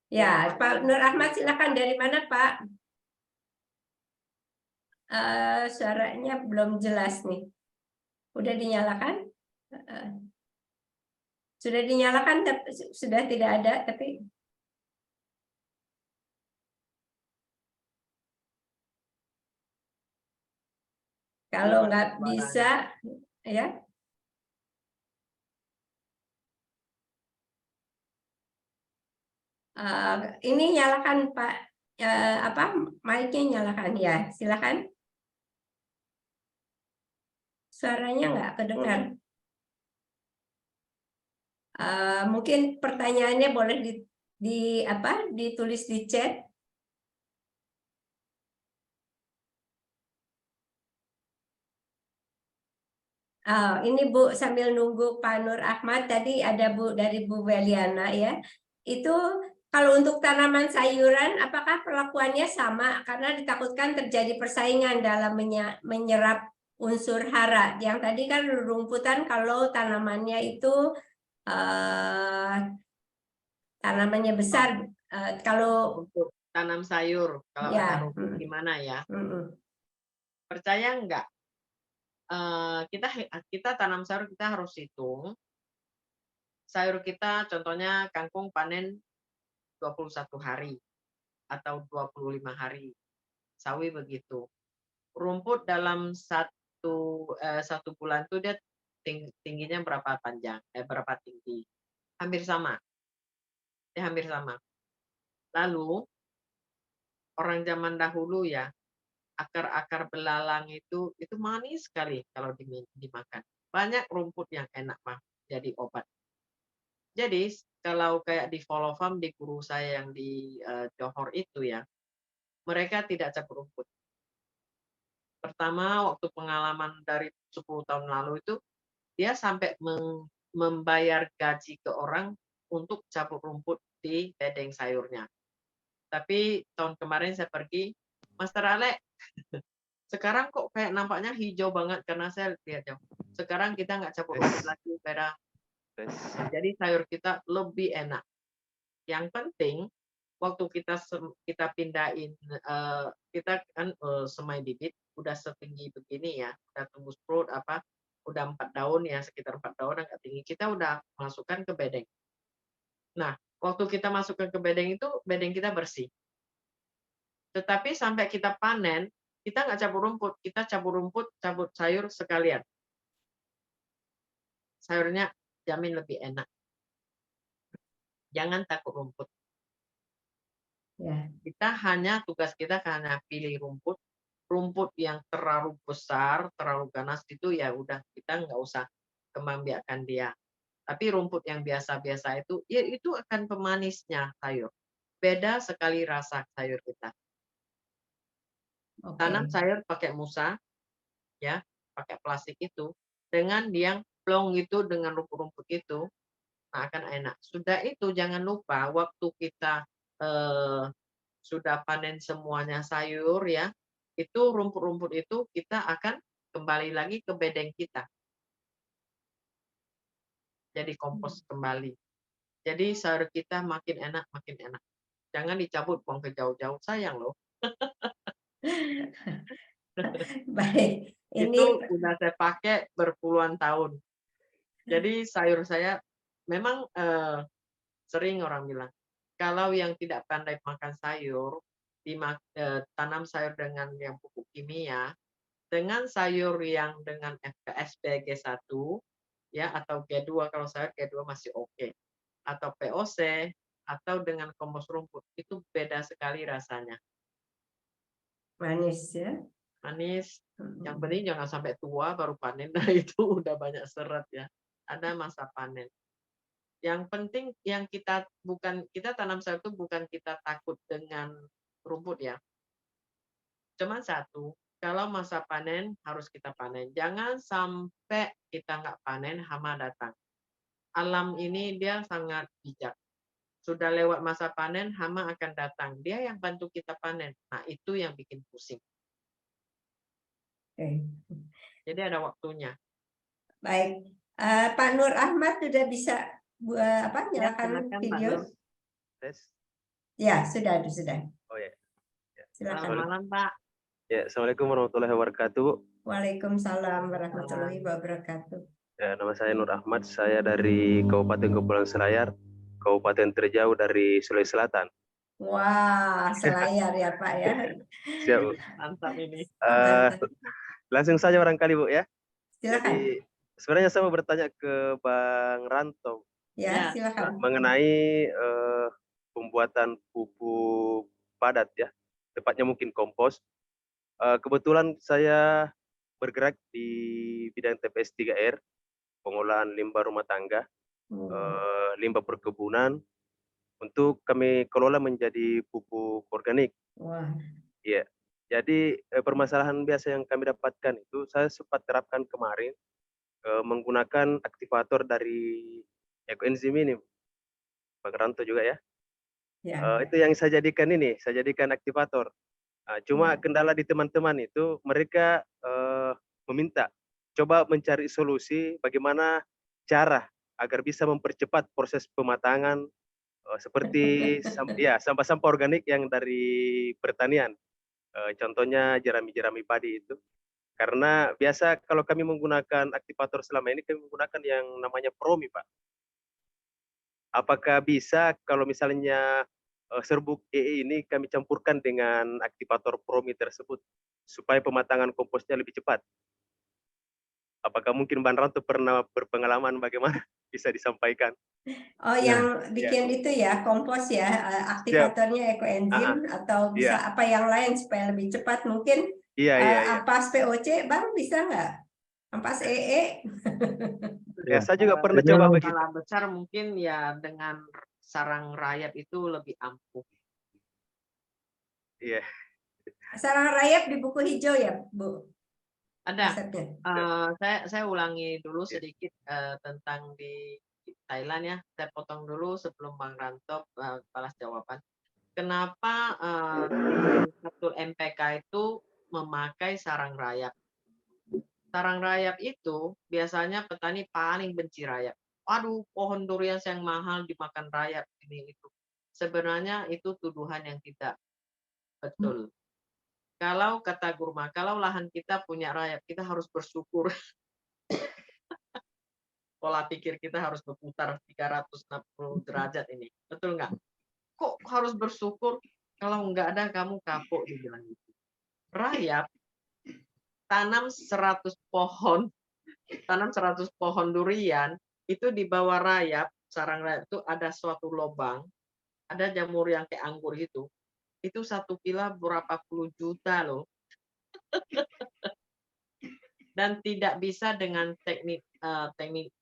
Ya, Pak Nur Ahmad, silakan. Dari mana Pak? Suaranya belum jelas nih. Udah dinyalakan? Sudah dinyalakan, sudah tidak ada, tapi kalau nggak bisa, ya. Ini nyalakan Pak, mic-nya nyalakan ya, silakan. Suaranya nggak kedengar. Mungkin pertanyaannya boleh ditulis di chat. Ini Bu, sambil nunggu Pak Nur Ahmad, tadi ada Bu dari Bu Weliana ya. Itu kalau untuk tanaman sayuran, apakah perlakuannya sama? Karena ditakutkan terjadi persaingan dalam menyerap unsur hara. Yang tadi kan rumputan, kalau tanamannya itu tanamannya besar. Kalau untuk tanam sayur, kalau ya, ada rumput gimana ya? Percaya enggak? Kita tanam sayur, kita harus hitung. Sayur kita contohnya kangkung panen 21 hari atau 25 hari. Sawi begitu. Rumput dalam satu bulan itu dia tingginya berapa panjang, berapa tinggi. Hampir sama. Dia hampir sama. Lalu orang zaman dahulu ya, akar-akar belalang itu manis sekali kalau dimakan. Banyak rumput yang enak jadi obat. Jadi kalau kayak di Follow Farm di guru saya yang di Johor itu ya, mereka tidak campur rumput. Pertama waktu pengalaman dari 10 tahun lalu itu dia sampai membayar gaji ke orang untuk campur rumput di bedeng sayurnya. Tapi tahun kemarin saya pergi, Master Alek, sekarang kok kayak nampaknya hijau banget karena saya lihat jauh. Sekarang kita nggak campur rumput lagi, Vera. Jadi sayur kita lebih enak. Yang penting waktu kita pindahin, kita kan semai bibit udah setinggi begini ya, udah tumbuh sprout udah 4 daun ya, sekitar 4 daun agak tinggi, kita udah masukkan ke bedeng. Nah, waktu kita masukkan ke bedeng itu, bedeng kita bersih. Tetapi sampai kita panen, kita nggak campur rumput, kita campur rumput, campur sayur sekalian. Sayurnya jamin lebih enak. Jangan takut rumput. Ya. Tugas kita hanya pilih rumput rumput yang terlalu besar, terlalu ganas itu ya udah kita nggak usah kembang biakkan dia. Tapi rumput yang biasa-biasa itu, ya itu akan pemanisnya sayur. Beda sekali rasa sayur kita. Oke. Tanam sayur pakai musa, ya, pakai plastik itu, dengan yang plong itu, dengan rumput-rumput itu, nah akan enak. Sudah itu jangan lupa waktu kita sudah panen semuanya sayur ya, itu rumput-rumput itu kita akan kembali lagi ke bedeng kita. Jadi kompos kembali. Jadi sayur kita makin enak, makin enak. Jangan dicabut, buang ke jauh-jauh, sayang loh. Baik, ini Itu udah saya pakai berpuluhan tahun. Jadi sayur saya memang sering orang bilang, kalau yang tidak pandai makan sayur, tanam sayur dengan yang pupuk kimia, dengan sayur yang dengan FPSP G1, ya, atau G2, kalau sayur G2 masih oke, atau POC, atau dengan kompos rumput, itu beda sekali rasanya. manis ya. Manis, yang penting jangan sampai tua baru panen, nah itu udah banyak serat ya. Ada masa panen. Yang penting yang kita tanam sayur itu bukan kita takut dengan rumput ya. Cuma satu, kalau masa panen harus kita panen. Jangan sampai kita nggak panen, hama datang. Alam ini dia sangat bijak. Sudah lewat masa panen, hama akan datang. Dia yang bantu kita panen. Nah, itu yang bikin pusing. Oke. Jadi ada waktunya. Baik, Pak Nur Ahmad sudah bisa Ya, nyalakan silakan, Pak video? Nur. Tes. Ya, sudah. Oh ya. Selamat Silakan. malam, Pak. Ya, Assalamualaikum warahmatullahi wabarakatuh, Bu. Waalaikumsalam warahmatullahi wabarakatuh. Ya, nama saya Nur Ahmad. Saya dari Kabupaten Kepulauan Selayar, kabupaten terjauh dari Sulawesi Selatan. Wah, Selayar ya Pak ya. Siap, Bu. Mantap ini. Mantap. Langsung saja barangkali, Bu ya. Silakan. Jadi sebenarnya saya mau bertanya ke Bang Ranto Ya, Ya. silakan. mengenai pembuatan pupuk padat ya, tepatnya mungkin kompos. Kebetulan saya bergerak di bidang TPS 3R, pengolahan limbah rumah tangga, limbah perkebunan, untuk kami kelola menjadi pupuk organik. Wah. Iya. Jadi permasalahan biasa yang kami dapatkan itu, saya sempat terapkan kemarin menggunakan aktivator dari ekoenzim ini, Bang Ranto juga ya. Ya. Itu yang saya jadikan aktivator. Cuma kendala di teman-teman itu, mereka meminta coba mencari solusi bagaimana cara agar bisa mempercepat proses pematangan seperti sampah-sampah organik yang dari pertanian. Contohnya jerami-jerami padi itu. Karena biasa kalau kami menggunakan aktivator selama ini, kami menggunakan yang namanya Promi, Pak. Apakah bisa kalau misalnya serbuk EE ini kami campurkan dengan aktivator Promi tersebut supaya pematangan komposnya lebih cepat? Apakah mungkin Bang Ranto pernah berpengalaman, bagaimana bisa disampaikan? Oh, yang bikin itu ya, kompos ya, aktivatornya ekoenzim atau bisa apa yang lain supaya lebih cepat mungkin. Ampas POC, Bang bisa nggak? Ampas EE? Ya, saya juga pernah coba begitu. Skala besar mungkin ya dengan sarang rayap itu lebih ampuh. Iya. Sarang rayap di buku hijau ya, Bu? Ada. Resepnya. Saya ulangi dulu sedikit tentang di Thailand ya. Saya potong dulu sebelum Bang Ranto balas jawaban. Kenapa Betul MPK itu memakai sarang rayap? Sarang rayap itu biasanya petani paling benci rayap. Aduh, pohon durian yang mahal dimakan rayap ini itu. Sebenarnya itu tuduhan yang tidak betul. Kalau kata Gurma, kalau lahan kita punya rayap, kita harus bersyukur. Pola pikir kita harus berputar 360 derajat ini. Betul nggak? Kok harus bersyukur? Kalau nggak ada kamu kapok, dibilang gitu. Rayap, tanam 100 pohon durian, itu di bawah rayap, sarang rayap itu ada suatu lubang, ada jamur yang kayak anggur itu 1 kilo berapa puluh juta loh. Dan tidak bisa dengan teknik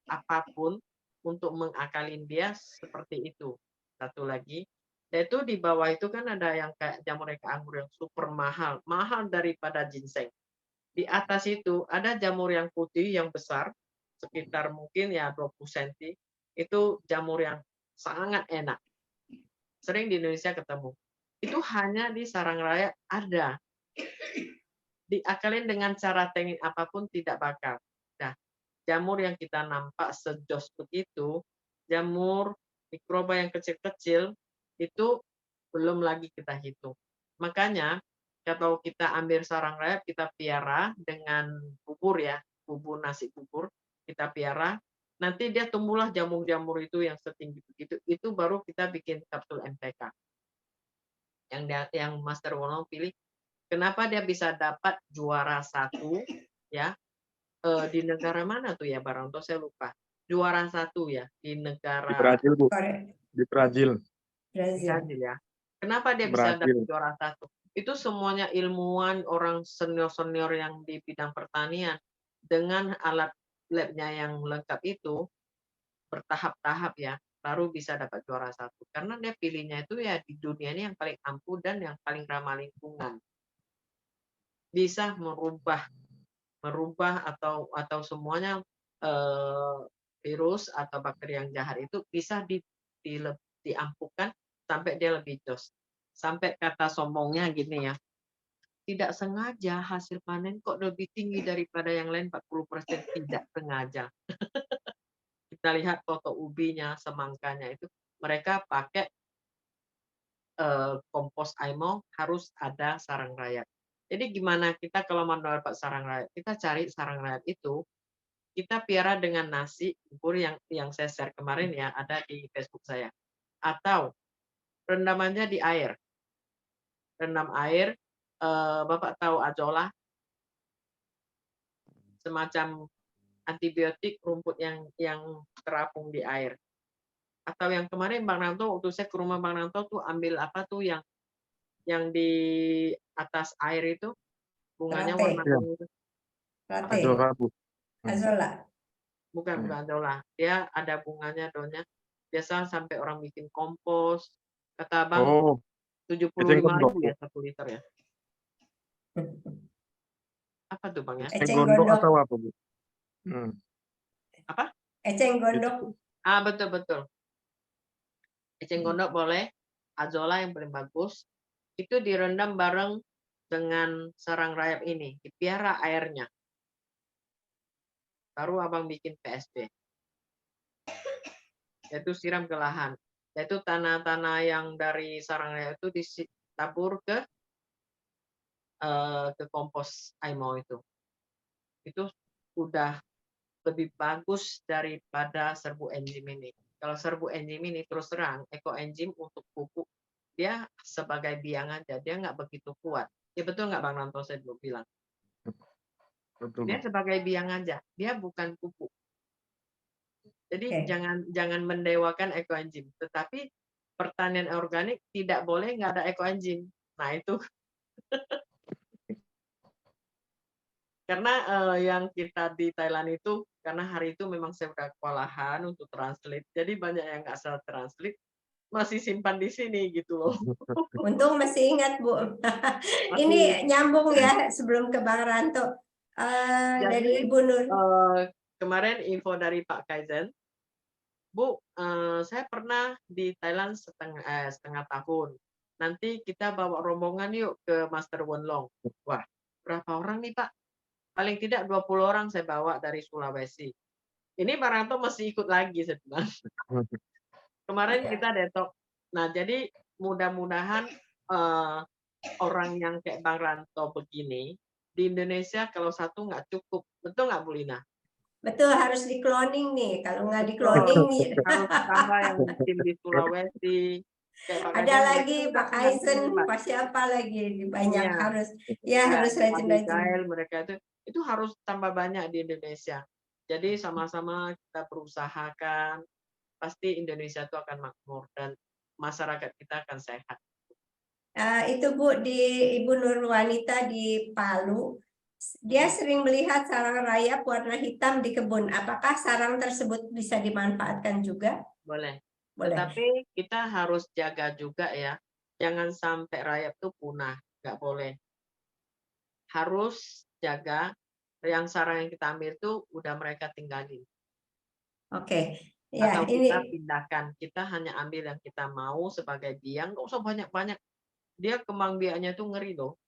apapun untuk mengakalin dia seperti itu. Satu lagi, yaitu di bawah itu kan ada yang kayak jamur eka anggur yang super mahal, mahal daripada ginseng. Di atas itu ada jamur yang putih yang besar, sekitar mungkin ya 20 cm. Itu jamur yang sangat enak. Sering di Indonesia ketemu. Itu hanya di Sarangraya ada. Diakalin dengan cara teknik apapun tidak bakal. Nah, jamur yang kita nampak sejos begitu, jamur mikroba yang kecil-kecil, itu belum lagi kita hitung. Makanya, kalau kita ambil sarang rayap, kita piara dengan bubur ya, bubur nasi bubur, kita piara, nanti dia tumbuhlah jamur-jamur itu yang setinggi begitu, itu baru kita bikin kapsul MPK. Yang Master Wolong pilih, kenapa dia bisa dapat juara 1 ya, di negara mana tuh ya Baranto, saya lupa. Juara 1 ya di Di negara Brazil, Bu. Korea, Di Brazil. Brazil. Brazil ya. Kenapa dia bisa dapat Brazil. juara 1? Itu semuanya ilmuwan, orang senior-senior yang di bidang pertanian dengan alat labnya yang lengkap itu bertahap-tahap ya, baru bisa dapat juara 1. Karena dia pilihnya itu ya di dunia ini yang paling ampuh dan yang paling ramah lingkungan. Bisa merubah atau semuanya virus atau bakteri yang jahat itu bisa diampuhkan sampai dia lebih jos. Sampai kata sombongnya gini ya, tidak sengaja hasil panen kok lebih tinggi daripada yang lain 40%, tidak sengaja. Kita lihat foto ubinya, semangkanya itu, mereka pakai kompos IMO harus ada sarang rayap. Jadi gimana kita kalau mau dapat sarang rayap? Kita cari sarang rayap itu, kita piara dengan nasi bubur yang saya share kemarin ya, ada di Facebook saya. Atau rendamannya di air. Rendam air, Bapak tahu azolla? Semacam antibiotik rumput yang terapung di air. Atau yang kemarin Bang Ranto, waktu saya ke rumah Bang Ranto tuh ambil apa tuh yang di atas air itu, bunganya Latte. warna kuning itu. Latte, Azolla, Bu. azolla. Bukan azolla. Dia ada bunganya, daunnya. Biasa sampai orang bikin kompos. Kata Bang, Oh, eceng 75.000 gondok, ya 1 liter ya. Apa tuh Bang ya? Eceng Eceng gondok gondok. atau apa, Bu? Apa? Eceng gondok. Betul. Eceng gondok boleh. Azolla yang paling bagus. Itu direndam bareng dengan sarang rayap ini. Dipiara airnya. Baru Abang bikin PSB. Yaitu siram ke lahan. Yaitu tanah-tanah yang dari sarang rayap itu ditabur ke kompos IMO itu. Itu udah lebih bagus daripada serbu enzim ini. Kalau serbu enzim ini terus terang, ekoenzim untuk pupuk, dia sebagai biang aja, dia nggak begitu kuat. Ya betul nggak Bang Ranto saya belum bilang? Betul, Dia Bu. sebagai biang aja, dia bukan pupuk. Jadi Oke. jangan mendewakan ekoenzim. Tetapi pertanian organik tidak boleh nggak ada ekoenzim. Nah itu karena yang kita di Thailand itu, karena hari itu memang saya udah kewalahan untuk translate, jadi banyak yang nggak salah translate, masih simpan di sini gitu loh. Untung masih ingat, Bu. Ini nyambung ya sebelum ke Bang Ranto. Dari Jadi Ibu Nur. kemarin info dari Pak Kaizen, Bu, saya pernah di Thailand setengah tahun. Nanti kita bawa rombongan yuk ke Master Wonlong. Wah, berapa orang nih Pak? Paling tidak 20 orang saya bawa dari Sulawesi. Ini Pak Ranto masih ikut lagi, saya bilang. Kemarin Ya. kita detok. Nah, jadi mudah-mudahan orang yang kayak Bang Ranto begini, di Indonesia kalau satu nggak cukup. Betul nggak, Bu Lina? Betul, harus di cloning nih. Kalau nggak di Betul. cloning nih. Harus tambah yang tim di Sulawesi. Kayak Pak Ada Kaizen, lagi mereka Pak nggak Kaizen, terlibat. Pak siapa lagi banyak Iya. harus Ya, harus Pak rajin-rajin. Abigail, mereka itu harus tambah banyak di Indonesia. Jadi sama-sama kita berusahakan, pasti Indonesia itu akan makmur dan masyarakat kita akan sehat. itu Bu, di Ibu Nur Wanita di Palu, dia sering melihat sarang rayap warna hitam di kebun. Apakah sarang tersebut bisa dimanfaatkan juga? Boleh. Boleh. Tapi kita harus jaga juga ya, jangan sampai rayap itu punah, nggak boleh. Harus jaga yang sarang yang kita ambil itu udah mereka tinggalin. Oke. Ya, Atau ini kita pindahkan, kita hanya ambil yang kita mau sebagai biang, nggak usah banyak-banyak. Dia kembang biaknya itu ngeri loh.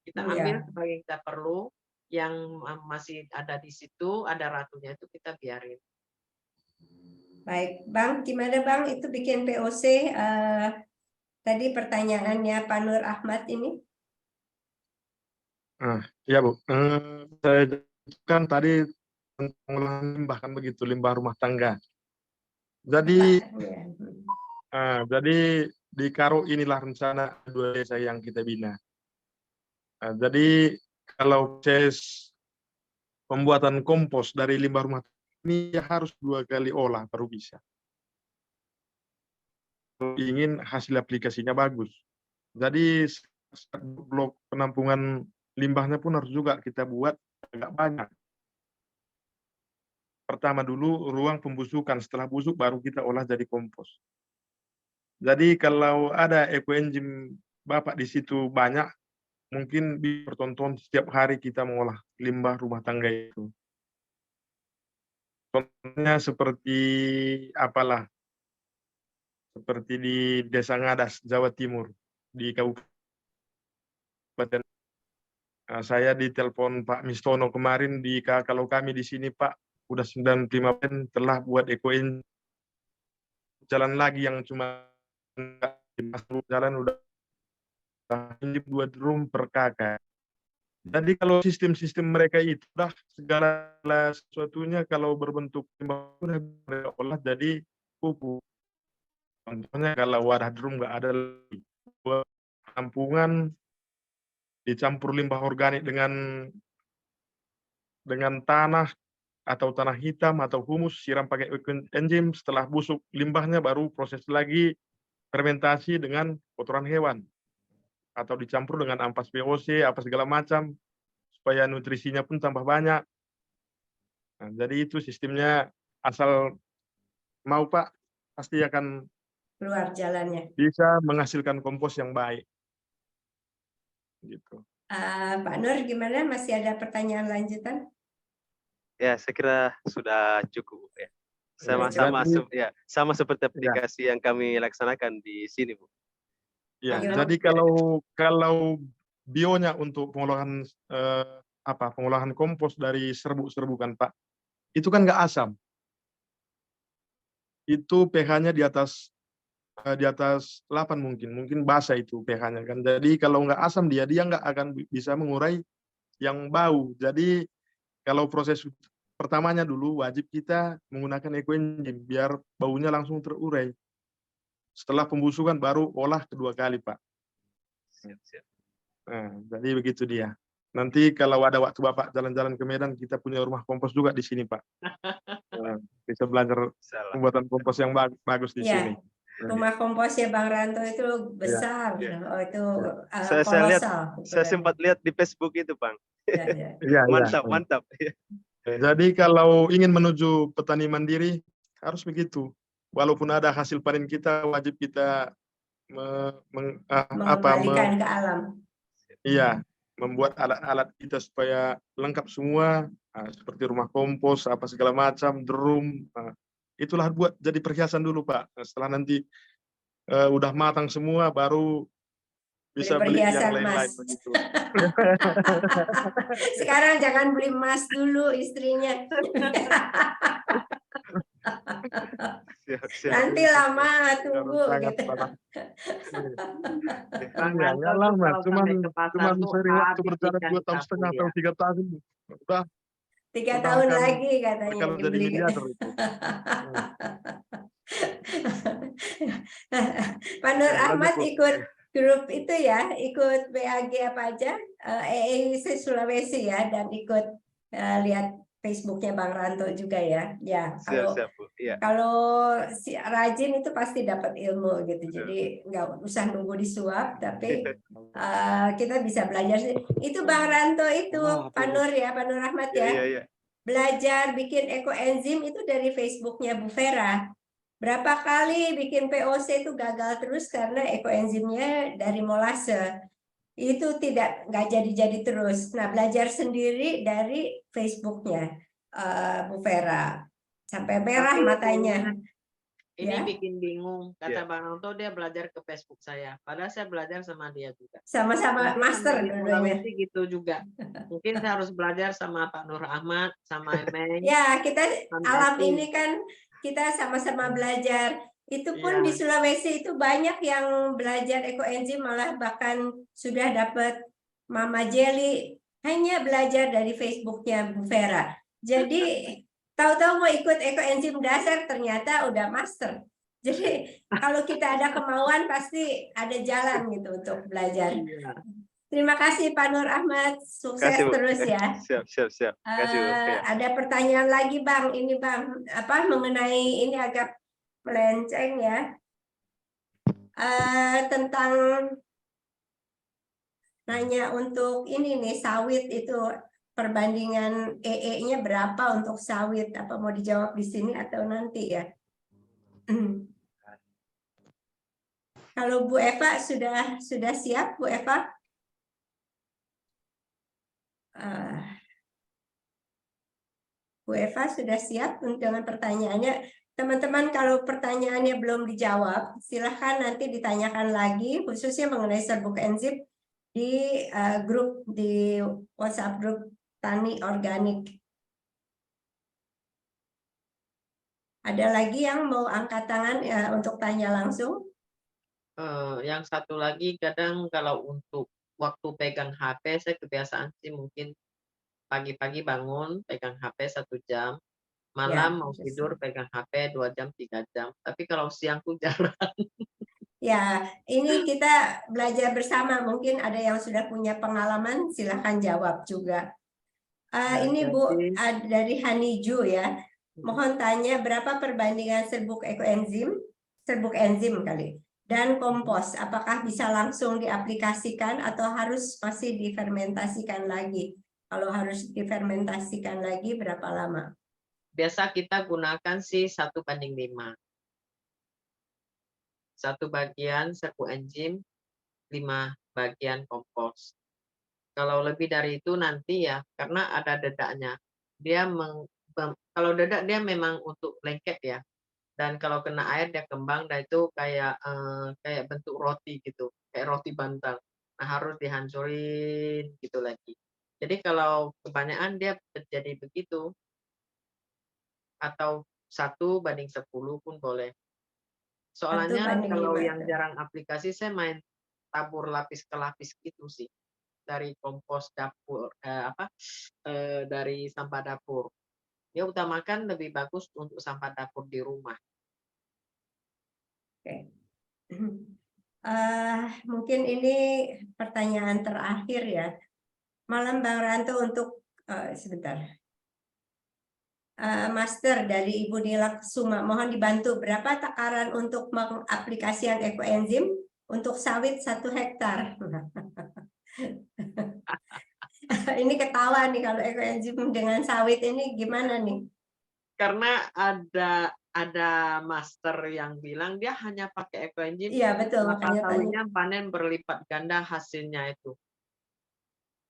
Kita ambil Iya. sebagai yang kita perlu, yang masih ada di situ, ada ratunya itu kita biarin. baik, Bang, gimana Bang itu bikin POC? Tadi pertanyaannya Pak Nur Ahmad ini. Ya Bu, saya kan tadi tentang pengolahan limbah kan begitu, limbah rumah tangga. Jadi Ya. jadi di Karo inilah rencana 2 desa yang kita bina. Jadi kalau proses pembuatan kompos dari limbah rumah tangga ini harus 2 kali olah baru bisa. Kalau ingin hasil aplikasinya bagus. Jadi blok penampungan limbahnya pun harus juga kita buat agak banyak. Pertama dulu ruang pembusukan, setelah busuk baru kita olah jadi kompos. Jadi kalau ada ekoenzim Bapak di situ banyak, mungkin bertonton setiap hari kita mengolah limbah rumah tangga itu. Contohnya seperti apalah, seperti di Desa Ngadas, Jawa Timur, di Kabupaten. Saya ditelepon Pak Mistono kemarin, kalau kami di sini Pak, udah 95% telah buat ekoenzim. Jalan lagi yang cuma jalan udah 2 drum per kakak. Jadi kalau sistem-sistem mereka itu dah segala sesuatunya kalau berbentuk limbah udah mereka olah jadi pupuk. Contohnya kalau wadah drum nggak ada lagi, buat tampungan dicampur limbah organik dengan tanah atau tanah hitam atau humus, siram pakai enzim, setelah busuk limbahnya baru proses lagi fermentasi dengan kotoran hewan atau dicampur dengan ampas VOC apa segala macam supaya nutrisinya pun tambah banyak. Nah, jadi itu sistemnya, asal mau Pak pasti akan Keluar jalannya. bisa menghasilkan kompos yang baik. Gitu. Pak Nur, gimana? Masih ada pertanyaan lanjutan? Ya, saya kira sudah cukup ya. Sama seperti aplikasi yang kami laksanakan di sini, Bu. Ya, Bagaimana? jadi kalau bionya untuk pengolahan pengolahan kompos dari serbuk-serbuk kan Pak, itu kan nggak asam. Itu pH-nya di atas 8 mungkin basah itu pH-nya kan. Jadi kalau nggak asam dia nggak akan bisa mengurai yang bau. Jadi kalau proses pertamanya dulu wajib kita menggunakan ekoenzim biar baunya langsung terurai. Setelah pembusukan baru olah kedua kali Pak. Siap. Nah, jadi begitu dia. Nanti kalau ada waktu Bapak jalan-jalan ke Medan, kita punya rumah kompos juga di sini Pak. Nah, bisa belajar pembuatan kompos yang bagus di sini. Rumah komposnya Bang Ranto itu besar. Ya. Oh, itu Saya sempat lihat di Facebook itu, Bang. Ya. Mantap. Jadi kalau ingin menuju petani mandiri harus begitu. Walaupun ada hasil panen kita, wajib kita mengembalikan ke alam. Iya, membuat alat-alat kita supaya lengkap semua, seperti rumah kompos, apa segala macam, drum. Itulah buat jadi perhiasan dulu Pak. Setelah nanti udah matang semua, baru bisa beli yang lain-lain begitu. Sekarang jangan beli emas dulu istrinya. Siap. Nanti lama tunggu gitu. Nggak lama, cuman sering waktu berjalan 2,5 tahun atau 3 tahun. Udah 3 tahun lagi katanya kalau jadi dibeli. miliarder itu. Pak Nur Ahmad ikut grup itu ya, ikut BAG apa aja, EEC Sulawesi ya, dan ikut lihat Facebooknya Bang Ranto juga ya. Ya, Siap, siap, Bu. Iya. kalau si rajin itu pasti dapat ilmu gitu. Jadi nggak usah nunggu disuap, tapi kita bisa belajar. Itu Bang Ranto itu, Pak Nur ya, Pak Nur Rahmat Iya, ya. iya, iya. Belajar bikin ekoenzim itu dari Facebooknya Bu Vera. Berapa kali bikin POC itu gagal terus karena ekoenzimnya dari molase. Itu nggak jadi-jadi terus. Nah, belajar sendiri dari Facebooknya Bu Vera. Sampai merah Tapi matanya. ini Ya. bikin bingung. Kata Iya. Bang Ranto dia belajar ke Facebook saya. Padahal saya belajar sama dia juga. Sama-sama Mungkin master sama di dua-duanya. Sulawesi gitu juga. Mungkin saya harus belajar sama Pak Nur Ahmad, sama Emeng. Ya, kita alam Eti. ini kan kita sama-sama belajar. Itu pun Iya. di Sulawesi itu banyak yang belajar ekoenzim, malah bahkan sudah dapat Mama Jelly hanya belajar dari Facebooknya Bu Vera. Jadi tahu-tahu mau ikut ekoenzim dasar ternyata udah master. Jadi kalau kita ada kemauan pasti ada jalan gitu untuk belajar. Iya. Terima kasih Pak Nur Ahmad, sukses Kasih, Bu. terus ya. Siap, siap, siap. Kasih, Bu. Iya. Ada pertanyaan lagi Bang, ini Bang, apa mengenai ini agak melenceng ya, tentang nanya untuk ini nih sawit itu perbandingan EE-nya berapa untuk sawit, apa mau dijawab di sini atau nanti ya? Kalau Bu Eva sudah siap Bu Eva? Bu Eva sudah siap dengan pertanyaannya. Teman-teman kalau pertanyaannya belum dijawab, silahkan nanti ditanyakan lagi, khususnya mengenai serbuk enzim di grup di WhatsApp grup Tani Organik. Ada lagi yang mau angkat tangan untuk tanya langsung? Yang satu lagi kadang kalau untuk waktu pegang HP saya kebiasaan sih mungkin pagi-pagi bangun pegang HP 1 jam, malam mau tidur pegang HP 2 jam 3 jam. Tapi kalau siang tuh jarang. Ya, ini kita belajar bersama. Mungkin ada yang sudah punya pengalaman, silahkan jawab juga. Ini Bu dari Haniju ya. Mohon tanya berapa perbandingan serbuk ekoenzim, serbuk enzim kali, dan kompos. Apakah bisa langsung diaplikasikan atau harus masih difermentasikan lagi? Kalau harus difermentasikan lagi berapa lama? Biasa kita gunakan sih 1:5. 1 bagian serbuk enzim, 5 bagian kompos. Kalau lebih dari itu nanti ya, karena ada dedaknya. Dia kalau dedak dia memang untuk lengket ya. Dan kalau kena air dia kembang dan itu kayak kayak bentuk roti gitu, kayak roti bantal. Nah, harus dihancurin gitu lagi. Jadi kalau kebanyakan dia jadi begitu. Atau 1:10 pun boleh. Soalnya kalau 1:5 yang jarang aplikasi saya main tabur lapis ke lapis gitu sih. Dari kompos dapur dari sampah dapur. Ya utamakan lebih bagus untuk sampah dapur di rumah. Oke. Mungkin ini pertanyaan terakhir ya. Malam Bang Ranto untuk sebentar. Master dari Ibu Nila Kusuma, mohon dibantu berapa takaran untuk mengaplikasikan ekoenzim untuk sawit 1 hektar. Ini ketawa nih kalau ekoenzim dengan sawit ini gimana nih? Karena ada master yang bilang dia hanya pakai ekoenzim. Iya betul, kelapa makanya sawitnya panen berlipat ganda hasilnya itu.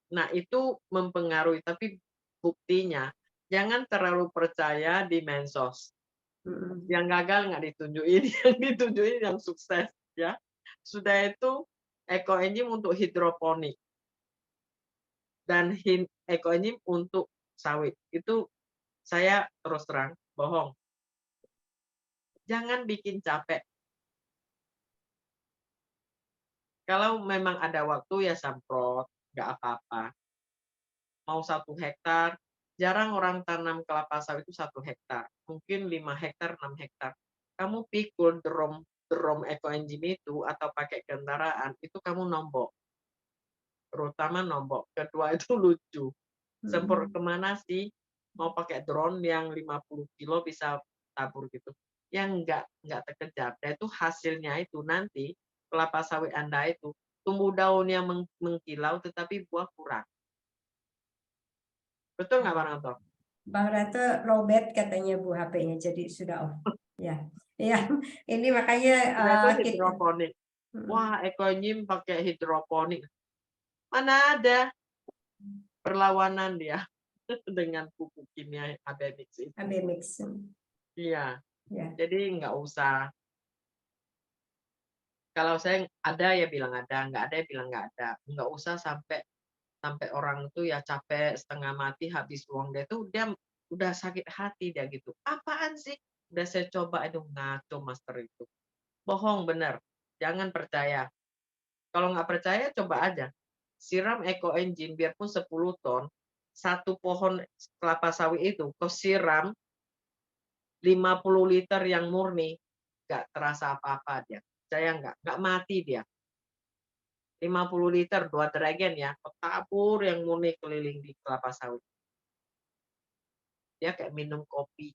Nah itu mempengaruhi, tapi buktinya jangan terlalu percaya di mensos. Yang gagal nggak ditunjukin, yang ditunjukin yang sukses ya. Sudah itu ekoenzim untuk hidroponik dan ekoenzim untuk sawit. Itu saya terus terang bohong. Jangan bikin capek. Kalau memang ada waktu ya semprot, nggak apa-apa. Mau 1 hektar, jarang orang tanam kelapa sawit itu 1 hektar. Mungkin 5 hektar, 6 hektar. Kamu pikul drum ekoenzim itu atau pakai kendaraan, itu kamu nombok. Terutama nombok. Kedua itu lucu. Semprot kemana sih? mau pakai drone yang 50 kilo bisa tabur gitu. Yang nggak terkejar. Dan itu hasilnya itu nanti kelapa sawit Anda itu tumbuh daunnya mengkilau tetapi buah kurang. Betul nggak Bang Ranto? Bang Ranto lowbat katanya Bu HP-nya, jadi sudah off. Ya, ya. Ini makanya Nah, itu kita. hidroponik. Wah, ekoenzim pakai hidroponik. Mana ada perlawanan dia dengan pupuk kimia AB-mix itu. AB-mix. Iya. Ya. Jadi nggak usah. Kalau saya ada ya bilang ada, nggak ada ya bilang nggak ada. Nggak usah sampai orang itu ya capek setengah mati habis uang dia tuh dia udah sakit hati dia gitu. Apaan sih? Udah saya coba itu ngaco master itu. Bohong bener. Jangan percaya. Kalau nggak percaya coba aja. Siram ekoenzim biarpun 10 ton, satu pohon kelapa sawit itu kau siram 50 liter yang murni, nggak terasa apa-apa dia. Saya nggak mati dia. 50 liter 2 dragen ya, tabur yang murni keliling di kelapa sawit. Dia kayak minum kopi,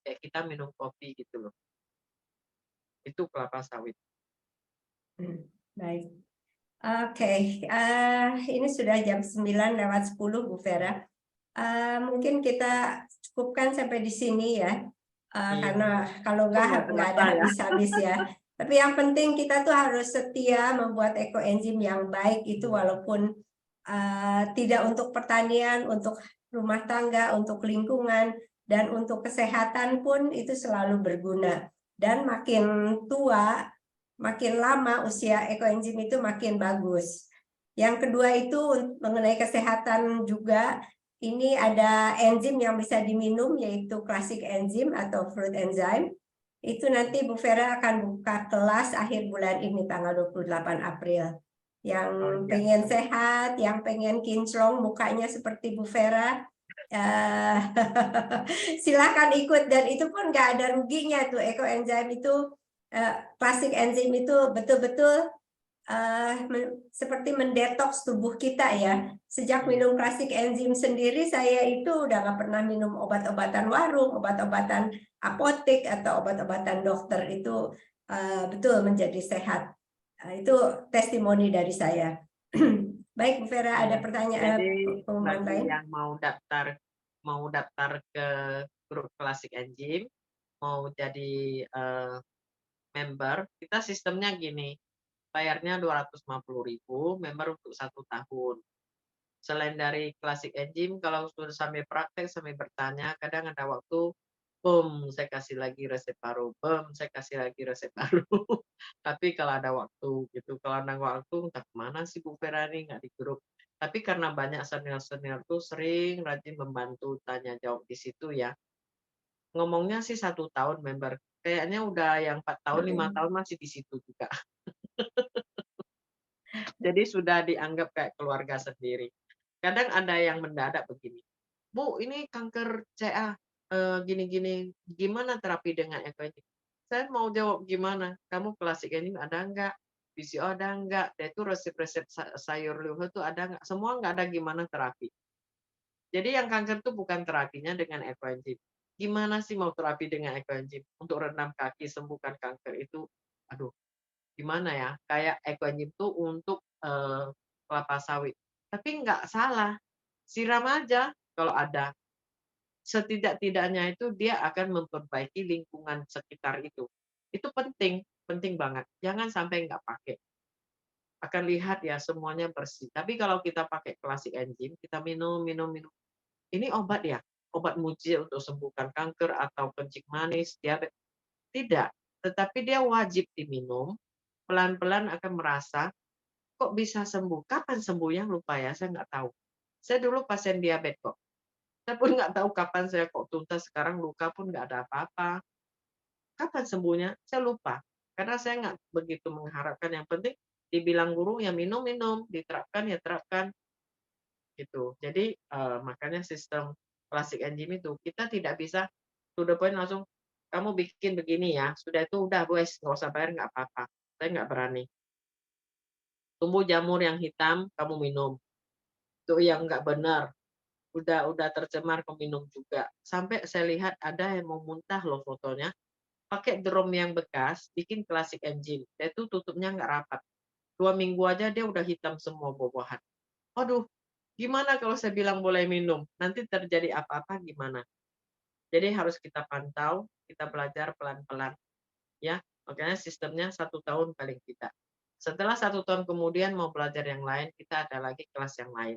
kayak kita minum kopi gitu loh. Itu kelapa sawit. Baik. Oke, ini sudah jam 9:10 Bu Vera. Mungkin kita cukupkan sampai di sini ya. Karena kalau nggak ada habis-habis ya. Tapi yang penting kita tuh harus setia membuat ekoenzim yang baik itu walaupun tidak untuk pertanian, untuk rumah tangga, untuk lingkungan, dan untuk kesehatan pun itu selalu berguna. Dan makin tua, makin lama usia ekoenzim itu makin bagus. Yang kedua itu mengenai kesehatan juga, ini ada enzim yang bisa diminum yaitu classic enzim atau fruit enzyme. Itu nanti Bu Vera akan buka kelas akhir bulan ini tanggal 28 April. Yang pengen sehat, yang pengen kinclong mukanya seperti Bu Vera, silakan ikut, dan itu pun nggak ada ruginya tuh. Ekoenzim itu classic enzim itu betul-betul seperti mendetoks tubuh kita ya. Sejak minum classic enzim sendiri, saya itu udah nggak pernah minum obat-obatan warung, obat-obatan apotek atau obat-obatan dokter. Itu betul menjadi sehat. Itu testimoni dari saya. Baik Bu Vera, ada pertanyaan pengumuman lain? Yang mau daftar ke grup Classic Enzim, mau jadi member, kita sistemnya gini, bayarnya 250.000, member untuk 1 tahun. Selain dari Classic Enzim, kalau sudah sampai praktek, sampai bertanya, kadang ada waktu, saya kasih lagi resep baru, saya kasih lagi resep baru. Tapi kalau ada waktu gitu, kalau ada waktu, entah kemana sih Bu Vera nih, nggak di grup. Tapi karena banyak senior-senior tuh sering rajin membantu tanya jawab di situ ya. Ngomongnya sih 1 tahun member, kayaknya udah yang 4 tahun, 5 tahun masih di situ juga. Jadi sudah dianggap kayak keluarga sendiri. Kadang ada yang mendadak begini, Bu, ini kanker CA, gini-gini, gimana terapi dengan ekoenzim? Saya mau jawab gimana? Kamu klasik ini ada enggak? PCO ada enggak? Dan itu resep-resep sayur liuh itu ada enggak? Semua enggak ada gimana terapi. Jadi yang kanker itu bukan terapinya dengan ekoenzim. Gimana sih mau terapi dengan ekoenzim? Untuk rendam kaki, sembuhkan kanker itu, aduh, gimana ya? Kayak ekoenzim itu untuk kelapa sawit. Tapi enggak salah. Siram aja kalau ada. Setidak-tidaknya itu dia akan memperbaiki lingkungan sekitar itu. Itu penting, penting banget. Jangan sampai nggak pakai. Akan lihat ya semuanya bersih. Tapi kalau kita pakai klasik enzim, kita minum. Ini obat ya? Obat mujizat untuk sembuhkan kanker atau kencing manis, diabetes. Tidak. Tetapi dia wajib diminum. Pelan-pelan akan merasa, kok bisa sembuh? Kapan sembuhnya? Lupa ya, saya nggak tahu. Saya dulu pasien diabetes kok. Saya pun nggak tahu kapan saya kok tuntas, sekarang luka pun nggak ada apa-apa. Kapan sembuhnya? Saya lupa. Karena saya nggak begitu mengharapkan. Yang penting dibilang guru ya minum, diterapkan ya terapkan. Gitu. Jadi makanya sistem klasik enzim itu kita tidak bisa to the point langsung kamu bikin begini ya, sudah itu udah wes nggak usah bayar nggak apa-apa. Saya nggak berani. Tumbuh jamur yang hitam kamu minum. Itu yang nggak benar. udah tercemar minum juga. Sampai saya lihat ada yang mau muntah loh fotonya, pakai drum yang bekas, bikin classic engine. Dia itu tutupnya nggak rapat. 2 minggu aja dia udah hitam semua buah-buahan. Waduh, gimana kalau saya bilang boleh minum? Nanti terjadi apa-apa gimana? Jadi harus kita pantau, kita belajar pelan-pelan. Ya, makanya sistemnya 1 tahun paling tidak. Setelah 1 tahun kemudian mau belajar yang lain, kita ada lagi kelas yang lain.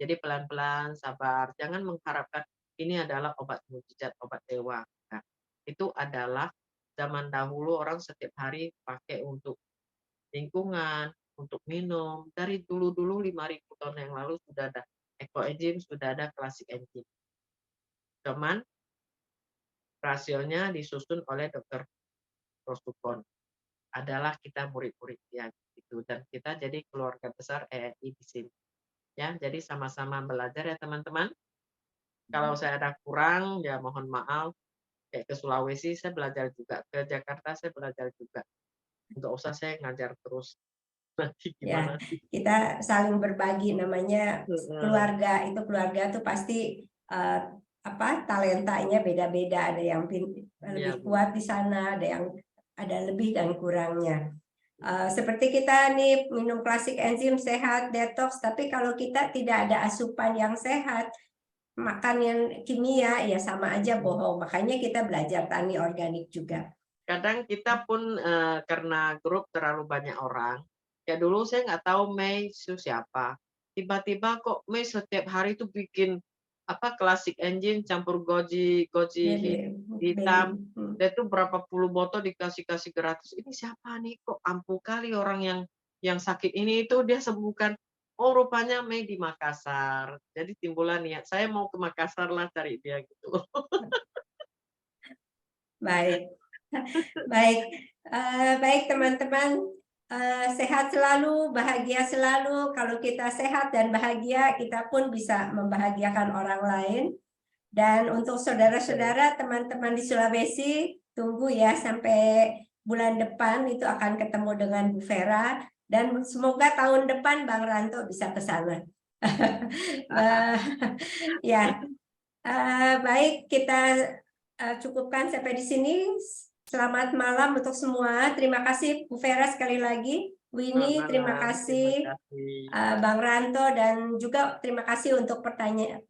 Jadi pelan-pelan, sabar. Jangan mengharapkan ini adalah obat mujizat, obat dewa. Nah, itu adalah zaman dahulu orang setiap hari pakai untuk lingkungan, untuk minum. Dari dulu-dulu 5.000 tahun yang lalu sudah ada ekoenzim, sudah ada classic engine. Cuman rasionya disusun oleh Dr. Rosukon. Adalah kita murid-murid dia gitu, dan kita jadi keluarga besar ERI di sini. Ya, jadi sama-sama belajar ya teman-teman. Kalau saya ada kurang ya mohon maaf. Kayak ke Sulawesi saya belajar juga, ke Jakarta saya belajar juga. Nggak usah saya ngajar terus. Nanti Ya, gimana? kita saling berbagi, namanya keluarga. Itu keluarga tuh pasti talentanya beda-beda, ada yang lebih kuat di sana, ada lebih dan kurangnya. Seperti kita nih minum klasik enzim sehat, detox, tapi kalau kita tidak ada asupan yang sehat, makan yang kimia, ya sama aja bohong. Makanya kita belajar tani organik juga. Kadang kita pun karena grup terlalu banyak orang, ya dulu saya nggak tahu Mei itu siapa. Tiba-tiba kok Mei setiap hari itu bikin klasik engine campur goji hitam. Dia tuh berapa puluh botol dikasih gratis. Ini siapa nih, kok ampuh kali orang yang sakit ini itu dia sembuhkan. Oh rupanya Mei di Makassar. Jadi timbulan niat saya mau ke Makassar lah cari dia gitu. Baik. Baik, baik teman-teman, sehat selalu, bahagia selalu. Kalau kita sehat dan bahagia, kita pun bisa membahagiakan orang lain. Dan untuk saudara-saudara, teman-teman di Sulawesi, tunggu ya sampai bulan depan itu akan ketemu dengan Bu Vera. Dan semoga tahun depan Bang Ranto bisa ke sana. Ya, baik, kita cukupkan sampai di sini. Selamat malam untuk semua. Terima kasih Bu Vera sekali lagi. Winnie, terima kasih. Bang Ranto, dan juga terima kasih untuk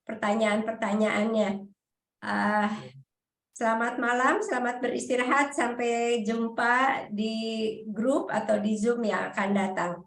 pertanyaan-pertanyaannya. Selamat malam, selamat beristirahat. Sampai jumpa di grup atau di Zoom yang akan datang.